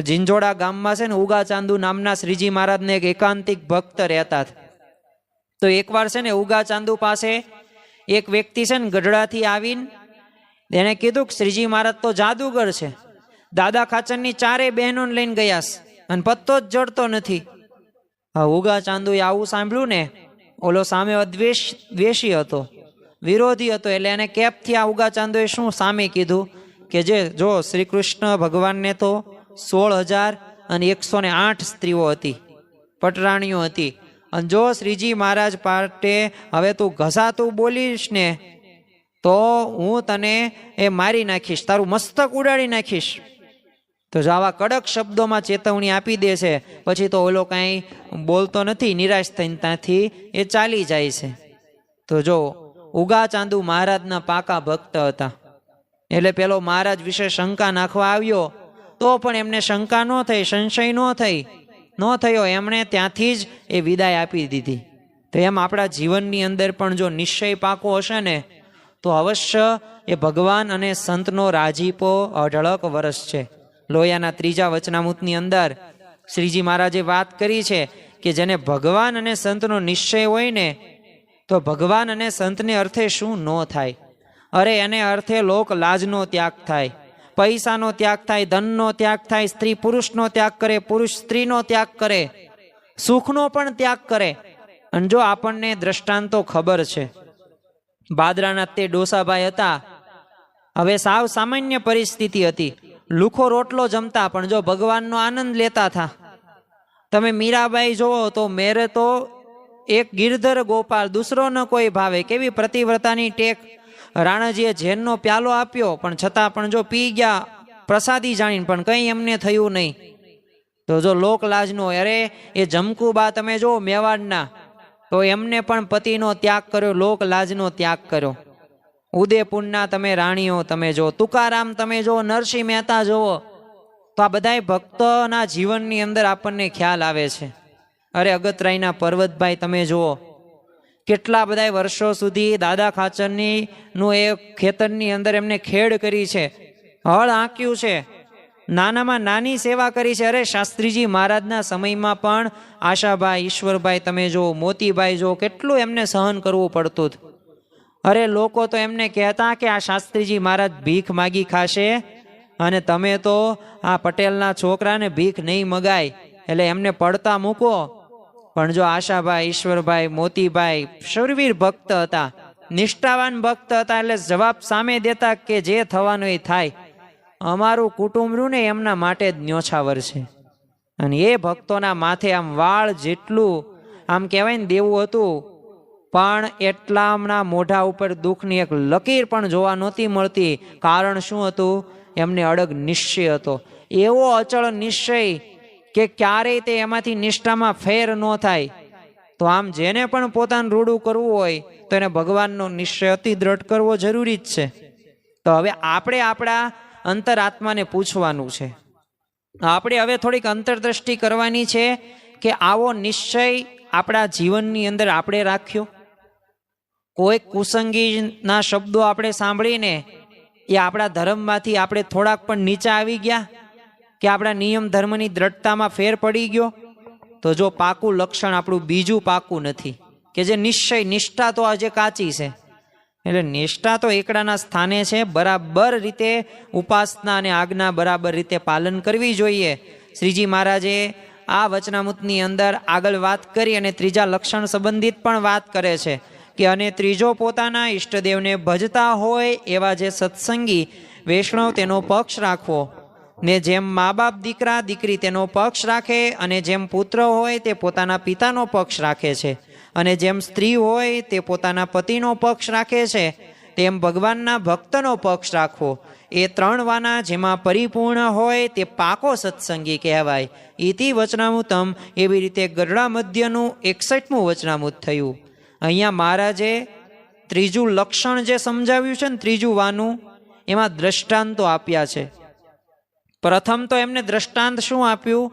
જીંજોડા ગામમાં છે ને ઉગા ચાંદુ નામના શ્રીજી મહારાજને એક એકાંતિક ભક્ત રહેતા. તો એકવાર છે ને ઉગા ચાંદુ પાસે એક વ્યક્તિ છે ને ગઢડાથી આવીને એને કીધું કે શ્રીજી મહારાજ તો જાદુગર છે, દાદા ખાચરની 4 બહેનોને લઈને ગયા અને પત્તો જ જડતો નથી. હા, ઉગા ચાંદુએ આવું સાંભળ્યું ને, ઓલો સામે દ્વેષી હતો, વિરોધી હતો. એટલે એને કેપથી આ ઉગા ચાંદુએ શું સામે કીધું કે જે જો શ્રી કૃષ્ણ ભગવાનને તો 16,108 સ્ત્રીઓ હતી, પટરાણીઓ હતી. અને જો શ્રીજી મહારાજ પાટે હવે તું ઘસાતું બોલીશ ને તો હું તને એ મારી નાખીશ, તારું મસ્તક ઉડાડી નાખીશ. તો જો આવા કડક શબ્દોમાં ચેતવણી આપી દે છે. પછી તો ઓલો કાંઈ બોલતો નથી, નિરાશ થઈને ત્યાંથી એ ચાલી જાય છે. તો જો ઉગા ચાંદુ મહારાજના પાકા ભક્ત હતા. એટલે પેલો મહારાજ વિશે શંકા નાખવા આવ્યો તો પણ એમને શંકા ન થઈ, સંશય ન થયો. એમણે ત્યાંથી જ એ વિદાય આપી દીધી. તો એમ આપણા જીવનની અંદર પણ જો નિશ્ચય પાકો હશે ને તો અવશ્ય એ ભગવાન અને સંતનો રાજીપો અઢળક વરસ છે. લોયાના 3જા વચનામૃતની અંદર શ્રીજી મહારાજે વાત કરી છે કે જેને ભગવાન અને સંતનો નિશ્ચય હોય ને તો ભગવાન અને સંતને અર્થે શું ન થાય. અરે એને અર્થે લોક લાજનો ત્યાગ થાય, પૈસાનો ત્યાગ થાય, ધનનો ત્યાગ થાય, સ્ત્રી પુરુષનો ત્યાગ કરે, પુરુષ સ્ત્રીનો ત્યાગ કરે, સુખનો પણ ત્યાગ કરે. અને જો આપણને દ્રષ્ટાંતો ખબર છે, બાદરાના તે ડોસાભાઈ હતા. હવે સાવ સામાન્ય પરિસ્થિતિ હતી, લુખો રોટલો જમતા પણ જો ભગવાનનો આનંદ લેતા હતા. તમે મીરાબાઈ જોવો તો મેરે તો એક ગિરધર ગોપાલ, દૂસરો ન કોઈ ભાવે. કેવી પ્રતિવ્રતાની ટેક. રાણાજીએ ઝેરનો પ્યાલો આપ્યો પણ છતાં પણ જો પી ગયા પ્રસાદી જાણીને, પણ કંઈ એમને થયું નહીં. તો જો લોક લાજનો, અરે એ જમકુબા તમે જો મેવાડના, તો એમને પણ પતિનો ત્યાગ કર્યો, લોક લાજનો ત્યાગ કર્યો. ઉદયપુરના તમે રાણીઓ તમે જો, તુકારામ તમે જો, નરસિંહ મહેતા જોવો. તો આ બધા ભક્તોના જીવનની અંદર આપણને ખ્યાલ આવે છે. અરે અગતરાયના પર્વતભાઈ તમે જુઓ, કેટલા બધા વર્ષો સુધી દાદા ખાચરની નું એ ખેતરની અંદર એમને ખેડ કરી છે, હળ આંક્યું છે, નાનામાં નાની સેવા કરી છે. અરે શાસ્ત્રીજી મહારાજના સમયમાં પણ આશાભાઈ, ઈશ્વરભાઈ તમે જો, મોતીભાઈ જો, કેટલું એમને સહન કરવું પડતું હતું. અરે લોકો તો એમને કહેતા કે આ શાસ્ત્રીજી મહારાજ ભીખ માગી ખાશે અને તમે તો આ પટેલના છોકરાને ભીખ નહીં મગાય, એટલે એમને પડતા મૂકો. પણ જો આશાભાઈ, ઈશ્વરભાઈ, મોતીભાઈ શૂરવીર ભક્ત હતા, નિષ્ઠાવાન ભક્ત હતા એટલે જવાબ સામે દેતા કે જે થવાનું એ થાય, અમારું કુટુંબ રહ્યું ને એમના માટે જ ન્યોછાવર છે. અને એ ભક્તોના માથે આમ વાળ જેટલું આમ કહેવાય ને દેવું હતું, પણ એટલામના મોઢા ઉપર દુઃખની એક લકીર પણ જોવા નહોતી મળતી. કારણ શું હતું? એમને અડગ નિશ્ચય હતો, એવો અચળ નિશ્ચય કે ક્યારેય તે એમાંથી નિષ્ઠામાં ફેર ન થાય. તો આમ જેને પણ પોતાનું રૂડું કરવું હોય તો એને ભગવાનનો નિશ્ચય અતિ દ્રઢ કરવો જરૂરી જ છે. તો હવે આપણે આપણા અંતરાત્માને પૂછવાનું છે, આપણે હવે થોડીક અંતરદ્રષ્ટિ કરવાની છે કે આવો નિશ્ચય આપણા જીવનની અંદર આપણે રાખ્યો. કોઈ કુસંગીના શબ્દો આપણે સાંભળીને એ આપણા ધર્મમાંથી આપણે થોડાક પણ નીચા આવી ગયા કે આપણા નિયમ ધર્મની દ્રઢતામાં ફેર પડી ગયો. તો જો પાકું લક્ષણ આપણું બીજું પાકું નથી કે જે નિશ્ચય નિષ્ઠા તો આજે કાચી છે. એટલે નિષ્ઠા તો એકડાના સ્થાને છે, બરાબર રીતે ઉપાસના અને આજ્ઞા બરાબર રીતે પાલન કરવી જોઈએ. શ્રીજી મહારાજે આ વચનામૃતની અંદર આગળ વાત કરી અને ત્રીજા લક્ષણ સંબંધિત પણ વાત કરે છે કે અને ત્રીજો પોતાના ઈષ્ટદેવને ભજતા હોય એવા જે સત્સંગી વૈષ્ણવ તેનો પક્ષ રાખવો. ને જેમ મા બાપ દીકરા દીકરી તેનો પક્ષ રાખે અને જેમ પુત્ર હોય તે પોતાના પિતાનો પક્ષ રાખે છે અને જેમ સ્ત્રી હોય તે પોતાના પતિનો પક્ષ રાખે છે, તેમ ભગવાનના ભક્તનો પક્ષ રાખવો. એ ત્રણ વાના જેમાં પરિપૂર્ણ હોય તે પાકો સત્સંગી કહેવાય. ઇતિ વચનામૃતમ. એવી રીતે ગરડા મધ્યનું 61મું વચનામૃત થયું. અહીંયા મહારાજે ત્રીજું લક્ષણ જે સમજાવ્યું છે ને, ત્રીજું વાનું, એમાં દ્રષ્ટાંતો આપ્યા છે. પ્રથમ તો એમને દ્રષ્ટાંત શું આપ્યું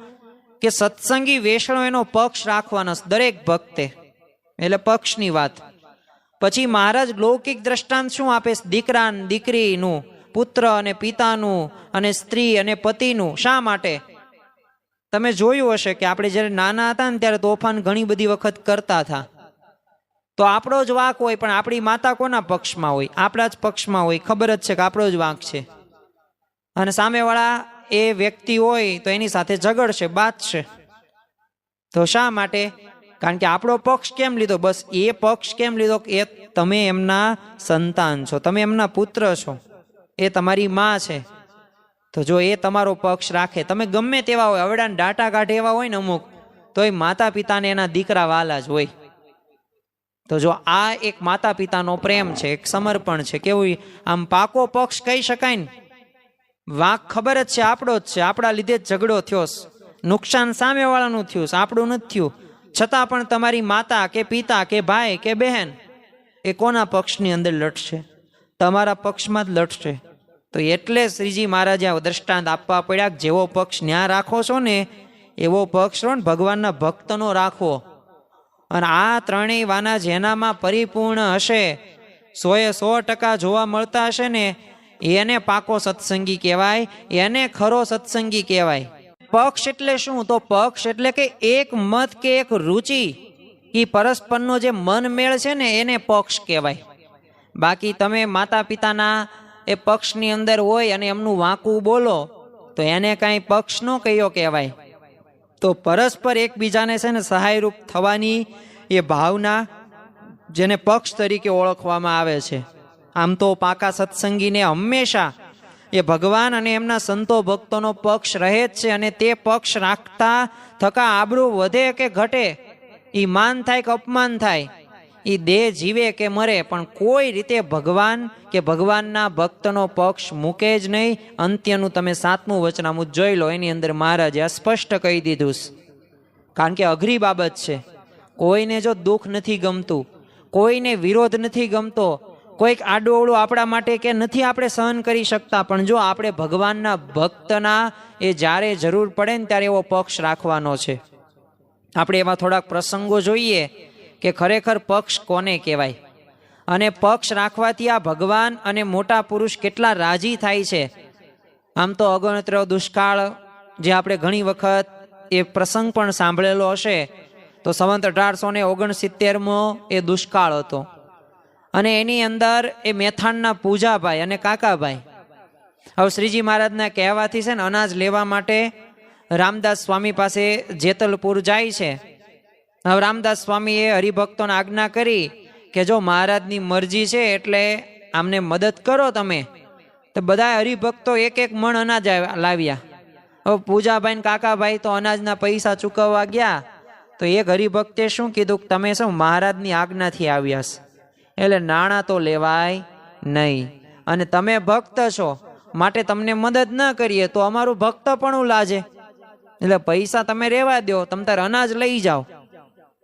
કે સત્સંગી વૈષ્ણવ એનો પક્ષ રાખવાનો દરેક ભક્તે, એટલે પક્ષની વાત. પછી મહારાજ લૌકિક દ્રષ્ટાંત શું આપે? દીકરા દીકરીનું, પુત્ર અને પિતાનું, અને સ્ત્રી અને પતિનું. શા માટે? તમે જોયું હશે કે આપણે જ્યારે નાના હતા ને ત્યારે તોફાન ઘણી બધી વખત કરતા હતા. તો આપણો જ વાંક હોય, પણ આપણી માતા કોના પક્ષમાં હોય? આપણા જ પક્ષમાં હોય. ખબર જ છે કે આપણો જ વાંક છે. અને સામેવાળા એ વ્યક્તિ હોય તો એની સાથે ઝઘડશે, બાંધશે. તો શા માટે? કારણ કે આપણો પક્ષ કેમ લીધો? બસ એ પક્ષ કેમ લીધો? એ તમે એમના સંતાન છો, તમે એમના પુત્ર છો, એ તમારી માં છે. તો જો એ તમારો પક્ષ રાખે, તમે ગમે તેવા હોય, અવડાને ડાટા કાઢે એવા હોય ને અમુક, તો એ માતા પિતાને એના દીકરા વાલા જ હોય. તો જો આ એક માતા પિતાનો પ્રેમ છે, એક સમર્પણ છે. કેવું આમ પાકો પક્ષ કહી શકાય ને. વાંક ખબર જ છે આપણો જ છે, આપણા લીધે જ ઝઘડો થયો, નુકસાન સામેવાળાનું થયું, આપણું નથી થયું. છતાં પણ તમારી માતા કે પિતા કે ભાઈ કે બહેન એ કોના પક્ષની અંદર લડશે? તમારા પક્ષમાં જ લડશે. તો એટલે શ્રીજી મહારાજે આ દ્રષ્ટાંત આપવા પડ્યા. જેવો પક્ષ ન્યા રાખો છો ને એવો પક્ષ ને ભગવાનના ભક્તનો રાખવો. અને આ ત્રણેય વાના જેનામાં પરિપૂર્ણ હશે, 100% જોવા મળતા હશે ને, એને પાકો સત્સંગી કહેવાય, એને ખરો સત્સંગી કહેવાય. પક્ષ એટલે શું? તો પક્ષ એટલે કે એક મત કે એક રુચિ કે પરસ્પરનો જે મન મેળ છે ને એને પક્ષ કહેવાય. બાકી તમે માતા પિતાના એ પક્ષની અંદર હોય અને એમનું વાંકું બોલો તો એને કાંઈ પક્ષ ન કયો કહેવાય. તો પરસ્પર એકબીજાને છે ને સહાયરૂપ થવાની એ ભાવના, જેને પક્ષ તરીકે ઓળખવામાં આવે છે. આમ તો પાકા સત્સંગીને હંમેશા એ ભગવાન અને એમના સંતો ભક્તોનો પક્ષ રહે જ છે. અને તે પક્ષ રાખતા થકા આબરૂ વધે કે ઘટે, એ માન થાય કે અપમાન થાય, એ દેહ જીવે કે મરે, પણ કોઈ રીતે ભગવાન કે ભગવાનના ભક્તનો પક્ષ મૂકે જ નહીં. અંત્યનું તમે 7મું વચનામૃત જોઈ લો, એની અંદર મહારાજે સ્પષ્ટ કહી દીધું. કારણ કે અઘરી બાબત છે. કોઈને જો દુઃખ નથી ગમતું, કોઈને વિરોધ નથી ગમતો, કોઈક આડું આપણા માટે કે નથી આપણે સહન કરી શકતા, પણ જો આપણે ભગવાનના ભક્તના એ જ્યારે જરૂર પડે ને ત્યારે એવો પક્ષ રાખવાનો છે. આપણે એવા થોડાક પ્રસંગો જોઈએ કે ખરેખર પક્ષ કોને કહેવાય. અને પક્ષ રાખવાથી આ ભગવાન અને મોટા પુરુષ કેટલા રાજી થાય છે. આમ તો અગણિત દુષ્કાળ જે આપણે ઘણી વખત એ પ્રસંગ પણ સાંભળેલો હશે, તો સંવત 1869 એ દુષ્કાળ હતો. અને એની અંદર એ મેથાણના પૂજાભાઈ અને કાકાભાઈ, હવે શ્રીજી મહારાજના કહેવાથી છે ને અનાજ લેવા માટે રામદાસ સ્વામી પાસે જેતલપુર જાય છે. હવે રામદાસ સ્વામીએ હરિભક્તોને આજ્ઞા કરી કે જો મહારાજની મરજી છે એટલે આમને મદદ કરો તમે. તો બધા હરિભક્તો એક એક મણ અનાજ લાવ્યા. હવે પૂજાભાઈ ને કાકાભાઈ તો અનાજના પૈસા ચૂકવવા ગયા. તો એક હરિભક્તે શું કીધું કે તમે શું મહારાજની આજ્ઞાથી આવ્યા છે એટલે નાણાં તો લેવાય નહીં, અને તમે ભક્ત છો માટે તમને મદદ ન કરીએ તો અમારું ભક્ત પણ લાજે, એટલે પૈસા તમે રહેવા દો, તમે તાર અનાજ લઈ જાઓ.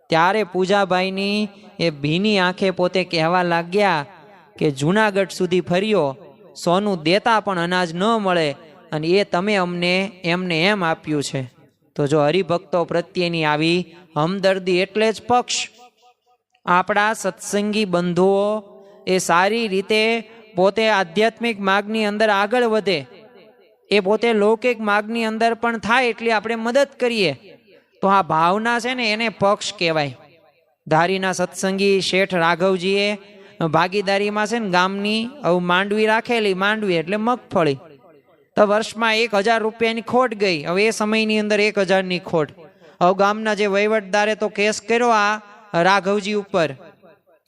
ત્યારે પૂજાભાઈની એ ભીની આંખે પોતે કહેવા લાગ્યા કે જુનાગઢ સુધી ફર્યો, સોનું દેતા પણ અનાજ ન મળે, અને એ તમે અમને એમને એમ આપ્યું છે. તો જો હરિભક્તો પ્રત્યેની આવી હમદર્દી એટલે જ પક્ષ. આપણા સત્સંગી બંધુઓ એ સારી રીતે પોતે આધ્યાત્મિક માર્ગની અંદર આગળ વધે, એ પોતે લૌકિક માર્ગની અંદર પણ થાય એટલી આપણે મદદ કરીએ. તો આ ભાવના છે ને એને પક્ષ કહેવાય. ધારીના સત્સંગી શેઠ રાઘવજીએ ભાગીદારીમાં છે ને ગામની માંડવી રાખેલી. માંડવી એટલે મગફળી. તો વર્ષમાં 1000 રૂપિયાની ખોટ ગઈ. હવે એ સમયની અંદર 1000ની ખોટ. હવે ગામના જે વહીવટદારે તો કેસ કર્યો આ રાઘવજી ઉપર,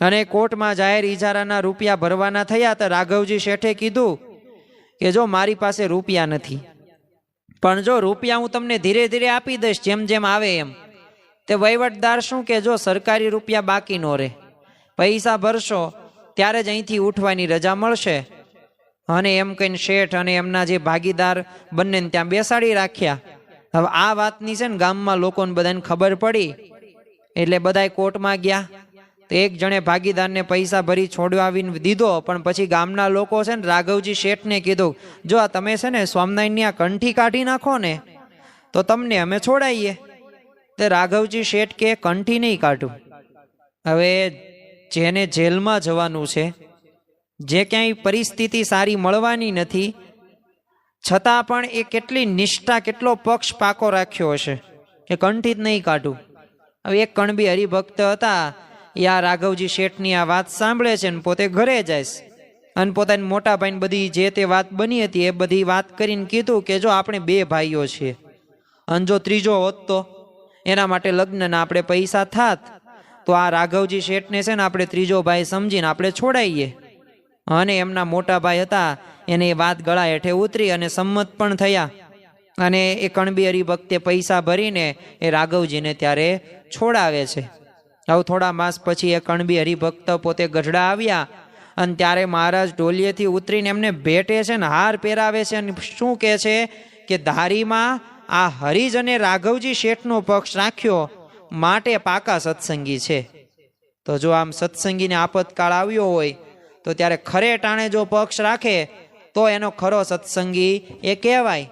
અને કોર્ટમાં જાહેર ઇજારાના રૂપિયા ભરવાના થયા. તો રાઘવજી શેઠે કીધું કે જો મારી પાસે રૂપિયા નથી, પણ જો રૂપિયા હું તમને ધીરે ધીરે આપી દઈશ જેમ જેમ આવે એમ. તે વહીવટદાર શું કે જો સરકારી રૂપિયા બાકી નો રહે, પૈસા ભરશો ત્યારે જ અહીંથી ઉઠવાની રજા મળશે. અને એમ કહીને શેઠ અને એમના જે ભાગીદાર બંનેને ત્યાં બેસાડી રાખ્યા. હવે આ વાતની છે ને ગામમાં લોકોને બધાને ખબર પડી એટલે બધાય કોર્ટમાં ગયા. તો એક જણે ભાગીદારને પૈસા ભરી છોડાવીને દીધો, પણ પછી ગામના લોકો છે ને રાઘવજી શેઠને કીધું જો આ તમે છે ને સ્વામિનારાયણની આ કંઠી કાઢી નાખો ને તો તમને અમે છોડાઈએ. તે રાઘવજી શેઠ કે કંઠી નહીં કાઢું. હવે જેને જેલમાં જવાનું છે, જે ક્યાંય પરિસ્થિતિ સારી મળવાની નથી, છતાં પણ એ કેટલી નિષ્ઠા, કેટલો પક્ષ પાકો રાખ્યો હશે કે કંઠી જ નહીં કાઢું. હવે એક કણબી હરિભક્ત હતા, એ આ રાઘવજી શેઠની આ વાત સાંભળે છે ને પોતે ઘરે જાય અને પોતાની મોટા ભાઈને બધી જે તે વાત બની હતી એ બધી વાત કરીને કીધું કે જો આપણે 2 ભાઈઓ છીએ, અને જો ત્રીજો હોત તો એના માટે લગ્નના આપણે પૈસા થાત, તો આ રાઘવજી શેઠને છે ને આપણે ત્રીજો ભાઈ સમજીને આપણે છોડાઈએ. અને એમના મોટા ભાઈ હતા એને એ વાત ગળા હેઠે ઉતરી અને સંમત પણ થયા. અને એ કણબી હરિભક્તે પૈસા ભરીને એ રાઘવજીને ત્યારે છોડાવે છે. હવે થોડા માસ પછી એ કણબી હરિભક્ત પોતે ગઢડા આવ્યા, અને ત્યારે મહારાજ ઢોલિયેથી ઉતરીને એમને ભેટે છે ને હાર પહેરાવે છે, અને શું કહે છે કે ધારીમાં આ હરિજ અને રાઘવજી શેઠનો પક્ષ રાખ્યો માટે પાકા સત્સંગી છે. તો જો આમ સત્સંગીને આપતકાળ આવ્યો હોય તો ત્યારે ખરે ટાણે જો પક્ષ રાખે તો એનો ખરો સત્સંગી એ કહેવાય.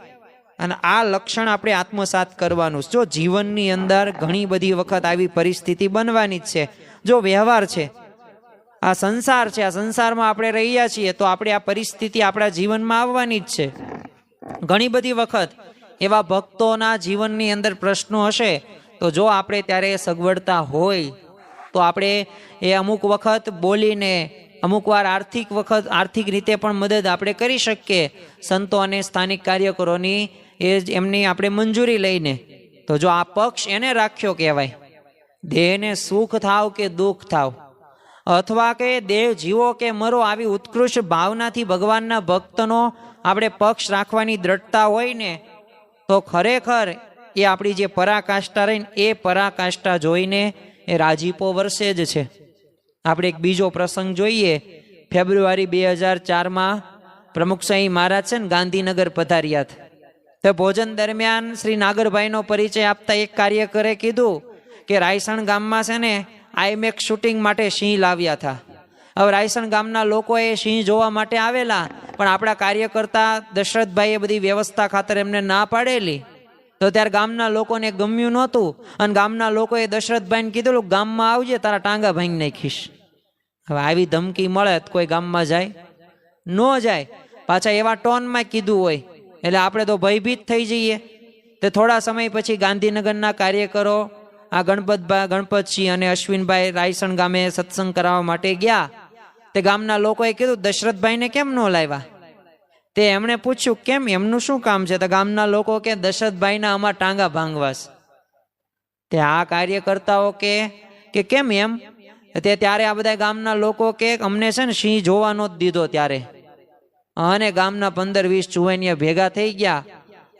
અને આ લક્ષણ આપણે આત્મસાત કરવાનું. જો જીવનની અંદર ઘણી બધી વખત આવી પરિસ્થિતિ બનવાની જ છે. જો વ્યવહાર છે, આ સંસાર છે, આ સંસારમાં આપણે રહ્યા છીએ તો આપણે આ પરિસ્થિતિ આપણા જીવનમાં આવવાની જ છે. ઘણી બધી વખત એવા ભક્તોના જીવનની અંદર પ્રશ્નો હશે, તો જો આપણે ત્યારે સગવડતા હોય તો આપણે એ અમુક વખત બોલીને, અમુક વાર આર્થિક રીતે પણ મદદ આપણે કરી શકીએ સંતો અને સ્થાનિક કાર્યકરોની, એમની આપણે મંજૂરી લઈને. તો જો આ પક્ષ એને રાખ્યો કહેવાય. દેહને સુખ થાવ કે દુઃખ થાવ, અથવા કે દેહ જીવો કે મરો, આવી ઉત્કૃષ્ટ ભાવનાથી ભગવાનના ભક્તનો આપણે પક્ષ રાખવાની દ્રઢતા હોય ને તો ખરેખર એ આપણી જે પરાકાષ્ઠા રહીને એ પરાકાષ્ઠા જોઈને એ રાજીપો વરસે જ છે. આપણે એક બીજો પ્રસંગ જોઈએ. ફેબ્રુઆરી 2004માં પ્રમુખ સાંઈ મહારાજ છે ને ગાંધીનગર પધાર્યા. તો ભોજન દરમિયાન શ્રી નાગરભાઈનો પરિચય આપતા એક કાર્યકરે કીધું કે રાયસણ ગામમાં છે ને આઈમેક્સ શૂટિંગ માટે સિંહ લાવ્યા હતા. હવે રાયસણ ગામના લોકોએ સિંહ જોવા માટે આવેલા, પણ આપણા કાર્યકર્તા દશરથભાઈએ બધી વ્યવસ્થા ખાતર એમને ના પાડેલી. તો ત્યારે ગામના લોકોને ગમ્યું નહોતું, અને ગામના લોકોએ દશરથભાઈને કીધું ગામમાં આવજે, તારા ટાંગા ભાંગી નાખીશ. હવે આવી ધમકી મળે તો કોઈ ગામમાં જાય? ન જાય. પાછા એવા ટોનમાં કીધું હોય એટલે આપણે તો ભયભીત થઈ જઈએ. તો થોડા સમય પછી ગાંધીનગરના કાર્યકરો આ ગણપતસિંહ અને અશ્વિનભાઈ રાયસણ ગામે સત્સંગ કરાવવા માટે ગયા. તે ગામના લોકોએ કીધું દશરથભાઈને કેમ ન લાવ્યા? તે એમણે પૂછ્યું કેમ, એમનું શું કામ છે? તો ગામના લોકો કે દશરથભાઈના અમાર ટાંગા ભાંગવાસ. તે આ કાર્યકર્તાઓ કે કેમ એમ? ત્યારે આ બધા ગામના લોકો કે અમને છે ને સિંહ જોવા નહોતો દીધો ત્યારે, અને ગામના 15-20 ચુવાનિયા ભેગા થઈ ગયા.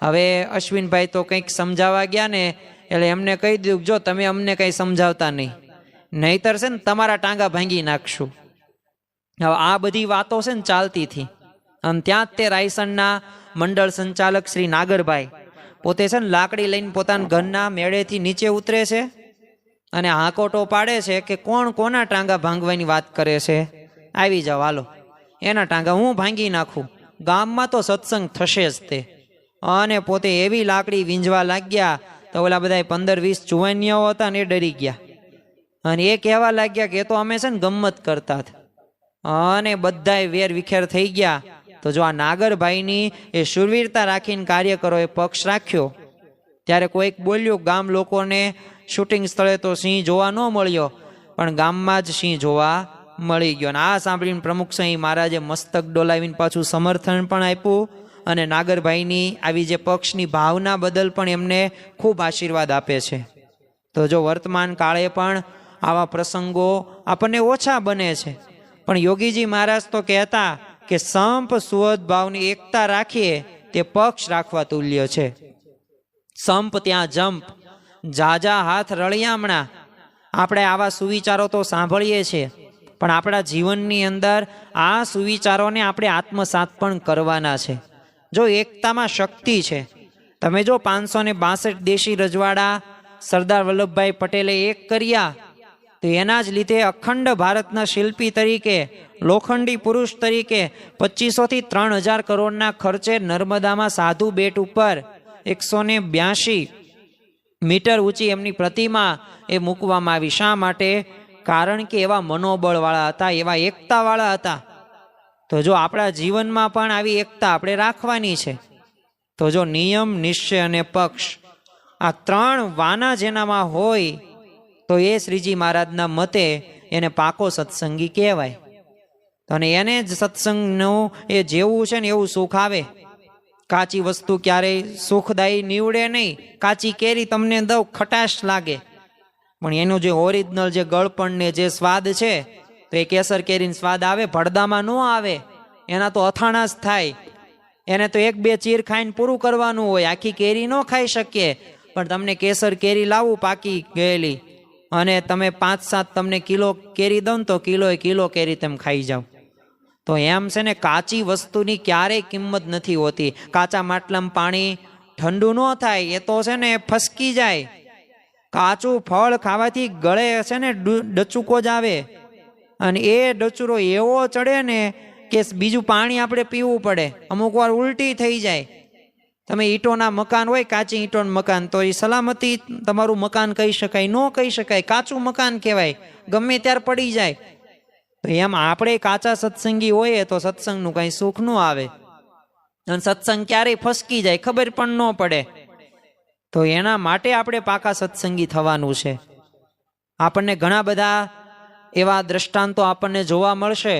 હવે અશ્વિનભાઈ તો કંઈક સમજાવવા ગયા ને એટલે એમને કહી દીધું, જો તમે અમને કંઈ સમજાવતા નહીં, નહીતર છે ને તમારા ટાંગા ભાંગી નાખશું. હવે આ બધી વાતો છે ને ચાલતી હતી. અને ત્યાં જ તે રાયસણના મંડળ સંચાલક શ્રી નાગરભાઈ પોતે છે ને લાકડી લઈને પોતાના ઘરના મેળેથી નીચે ઉતરે છે અને હાકોટો પાડે છે કે કોણ કોના ટાંગા ભાંગવાની વાત કરે છે, આવી જાઓ હાલો, એના ટાંગા હું ભાંગી નાખું, ગામમાં તો સત્સંગ થશે જ તે. અને પોતે એવી લાકડી વીંજવા લાગ્યા તો ઓલા બધા 15-20 ચુવાનિયાઓ હતા ને એ ડરી ગયા અને એ કહેવા લાગ્યા કે એ તો અમે છે ને ગમ્મત કરતા હતા. અને બધાય વેર વિખેર થઈ ગયા. તો જો આ નાગરભાઈની એ શૂરવીરતા રાખીને કાર્યકરોએ પક્ષ રાખ્યો. ત્યારે કોઈક બોલ્યું, ગામ લોકોને શૂટિંગ સ્થળે તો સિંહ જોવા ન મળ્યો, પણ ગામમાં જ સિંહ જોવા મળી ગયો. અને આ સાંભળીને પ્રમુખ સ્વામી મહારાજે મસ્તક ડોલાવીને પાછું સમર્થન પણ આપ્યું અને નાગરભાઈની આવી જે પક્ષની ભાવના બદલ પણ એમને ખૂબ આશીર્વાદ આપે છે. તો જો વર્તમાન કાળે પણ આવા પ્રસંગો આપણને ઓછા બને છે, પણ યોગીજી મહારાજ તો કહેતા કે સંપ સુહદ ભાવની એકતા રાખીએ તે પક્ષ રાખવા તુલ્ય છે. સંપ ત્યાં જંપ, જાજા હાથ રળિયામણા. આપણે આવા સુવિચારો તો સાંભળીએ છીએ, પણ આપણા જીવનની અંદર આ સુવિચારોને આપણે આત્મસાત પણ કરવાના છે. જો એકતામાં શક્તિ છે. તમે જો 562 દેશી રજવાડા સરદાર વલ્લભભાઈ પટેલે એક કર્યા તો એના જ લીધે અખંડ ભારતના શિલ્પી તરીકે, લોખંડી પુરુષ તરીકે 2500 થી 3000 કરોડના ખર્ચે નર્મદામાં સાધુ બેટ ઉપર 182 મીટર ઊંચી એમની પ્રતિમા એ મૂકવામાં આવી. શા માટે? કારણ કે એવા મનોબળવાળા હતા, એવા એકતાવાળા હતા. તો જો આપણા જીવનમાં પણ આવી એકતા આપણે રાખવાની છે. તો જો નિયમ, નિશ્ચય અને પક્ષ, આ 3 વાના જેનામાં હોય તો એ શ્રીજી મહારાજના મતે એને પાકો સત્સંગી કહેવાય. અને એને જ સત્સંગનું એ જેવું છે ને એવું સુખ આવે. કાચી વસ્તુ ક્યારેય સુખદાયી નીવડે નહીં. કાચી કેરી તમને દઉં, ખટાશ લાગે, પણ એનું જે ઓરિજિનલ જે ગળપણ ને જે સ્વાદ છે તો એ કેસર કેરીનો સ્વાદ આવે, ભડદામાં ન આવે. એના તો અથાણા જ થાય. એને તો 1-2 ચીર ખાઈને પૂરું કરવાનું હોય, આખી કેરી ન ખાઈ શકીએ. પણ તમને કેસર કેરી લાવું પાકી ગયેલી અને તમે 5-7 તમને કિલો કેરી દઉં તો કિલો કેરી તમે ખાઈ જાઓ. તો એમ છે ને, કાચી વસ્તુની ક્યારેય કિંમત નથી હોતી. કાચા માટલામાં પાણી ઠંડુ ન થાય, એ તો છે ને ફસકી જાય. કાચું ફળ ખાવાથી ગળે છે ને ડચુકો જ આવે, અને એ ડચુરો એવો ચડે ને કે બીજું પાણી આપણે પીવું પડે. અમુક વાર ઉલટી થઈ જાય. તમે ઈંટોના મકાન હોય, કાચી ઈંટોનું મકાન, તો એ સલામતી તમારું મકાન કહી શકાય? ન કહી શકાય, કાચું મકાન કહેવાય, ગમે ત્યારે પડી જાય. તો એમ આપણે કાચા સત્સંગી હોઈએ તો સત્સંગનું કાંઈ સુખ ન આવે, અને સત્સંગ ક્યારેય ફસકી જાય, ખબર પણ ન પડે. તો એના માટે આપણે પાકા સત્સંગી થવાનું છે. આપણને ઘણા બધા એવા દ્રષ્ટાંતો આપણને જોવા મળશે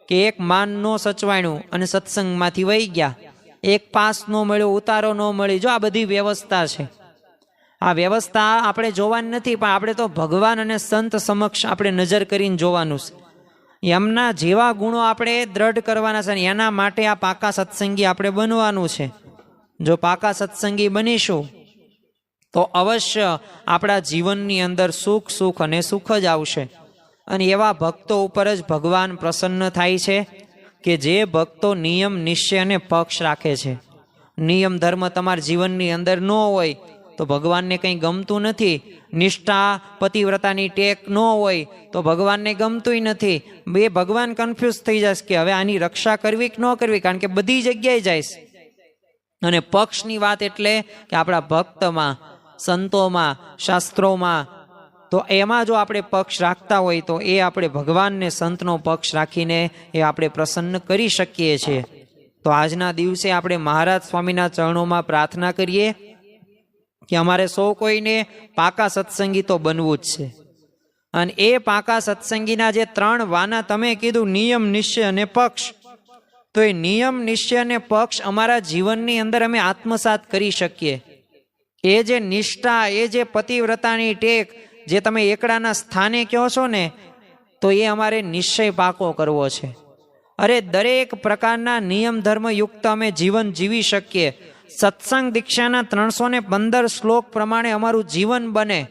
કે એક માન નો સચવાણું અને સત્સંગમાંથી વહી ગયા, એક પાસ નો મળ્યો, ઉતારો ન મળી. જો આ બધી વ્યવસ્થા છે, આ વ્યવસ્થા આપણે જોવાની નથી, પણ આપણે તો ભગવાન અને સંત સમક્ષ આપણે નજર કરીને જોવાનું છે. એમના જેવા ગુણો આપણે દ્રઢ કરવાના છે, એના માટે આ પાકા સત્સંગી આપણે બનવાનું છે. જો પાકા સત્સંગી બનીશું તો અવશ્ય આપણા જીવનની અંદર સુખ સુખ અને સુખ જ આવશે. અને એવા ભક્તો ઉપર જ ભગવાન પ્રસન્ન થાય છે કે જે ભક્તો નિયમ, નિશ્ચય અને પક્ષ રાખે છે. નિયમ ધર્મ તમારા જીવનની અંદર ન હોય તો ભગવાનને કંઈ ગમતું નથી. નિષ્ઠા, પતિવ્રતાની ટેક ન હોય તો ભગવાનને ગમતું નથી. બે ભગવાન કન્ફ્યુઝ થઈ જશે કે હવે આની રક્ષા કરવી કે ન કરવી, કારણ કે બધી જગ્યાએ જાય. અને પક્ષની વાત એટલે કે આપણા ભક્તમાં, સંતોમાં, શાસ્ત્રોમાં, તો એમાં જો આપણે પક્ષ રાખતા હોય તો એ આપણે ભગવાનને, સંતનો પક્ષ રાખીને એ આપણે પ્રસન્ન કરી શકીએ છીએ. તો આજના દિવસે આપણે મહારાજ સ્વામીના ચરણોમાં પ્રાર્થના કરીએ કે અમારે સૌ કોઈને પાકા સત્સંગી તો બનવું જ છે. અને એ પાકા સત્સંગીના જે 3 વાના તમે કીધું, નિયમ, નિશ્ચય અને પક્ષ, તો એ નિયમ, નિશ્ચય અને પક્ષ અમારા જીવનની અંદર અમે આત્મસાત કરી શકીએ. એ જે નિષ્ઠા, એ જે પતિવ્રતાની ટેક, જે તમે એકડાના સ્થાને કહો છો ને, તો એ અમારે નિશ્ચય પાકો કરવો છે. અરે દરેક પ્રકારના નિયમ ધર્મયુક્ત અમે જીવન જીવી શકીએ. સત્સંગ દીક્ષાના 315 શ્લોક પ્રમાણે અમારું જીવન બને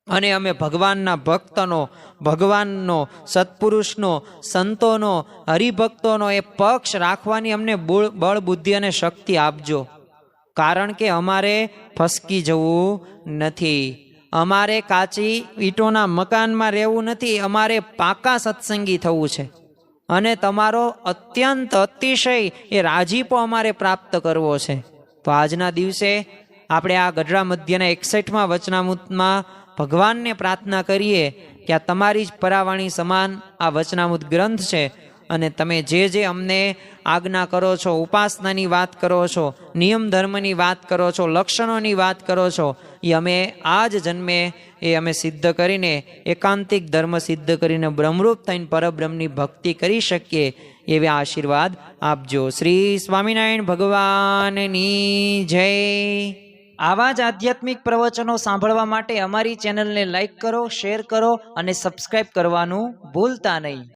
અને અમે ભગવાનના ભક્તનો, ભગવાનનો, સત્પુરુષનો, સંતોનો, હરિભક્તોનો એ પક્ષ રાખવાની અમને બળ, બુદ્ધિ અને શક્તિ આપજો. કારણ કે અમારે ફસકી જવું નથી, અમારે કાચી ઈંટોના મકાનમાં રહેવું નથી, અમારે પાકા સત્સંગી થવું છે. અને તમારો અત્યંત અતિશય એ રાજીપો અમારે પ્રાપ્ત કરવો છે. તો આજના દિવસે આપણે આ ગઢડા મધ્યના 61મા વચનામૃતમાં ભગવાનને પ્રાર્થના કરીએ કે આ તમારી જ પરાવાણી સમાન આ વચનામૃત ગ્રંથ છે અને તમે જે અમને આજ્ઞા કરો છો, ઉપાસનાની વાત કરો છો, નિયમ ધર્મની વાત કરો છો, લક્ષણોની વાત કરો છો, એ અમે આ જ જન્મે એ અમે સિદ્ધ કરીને, એકાંતિક ધર્મ સિદ્ધ કરીને બ્રહ્મરૂપ થઈને પરબ્રહ્મની ભક્તિ કરી શકીએ એવા આશીર્વાદ આપજો. શ્રી સ્વામિનારાયણ ભગવાનની જય. આવા જ આધ્યાત્મિક પ્રવચનો સાંભળવા માટે અમારી ચેનલને લાઈક કરો, શેર કરો અને સબસ્ક્રાઈબ કરવાનું ભૂલતા નહીં.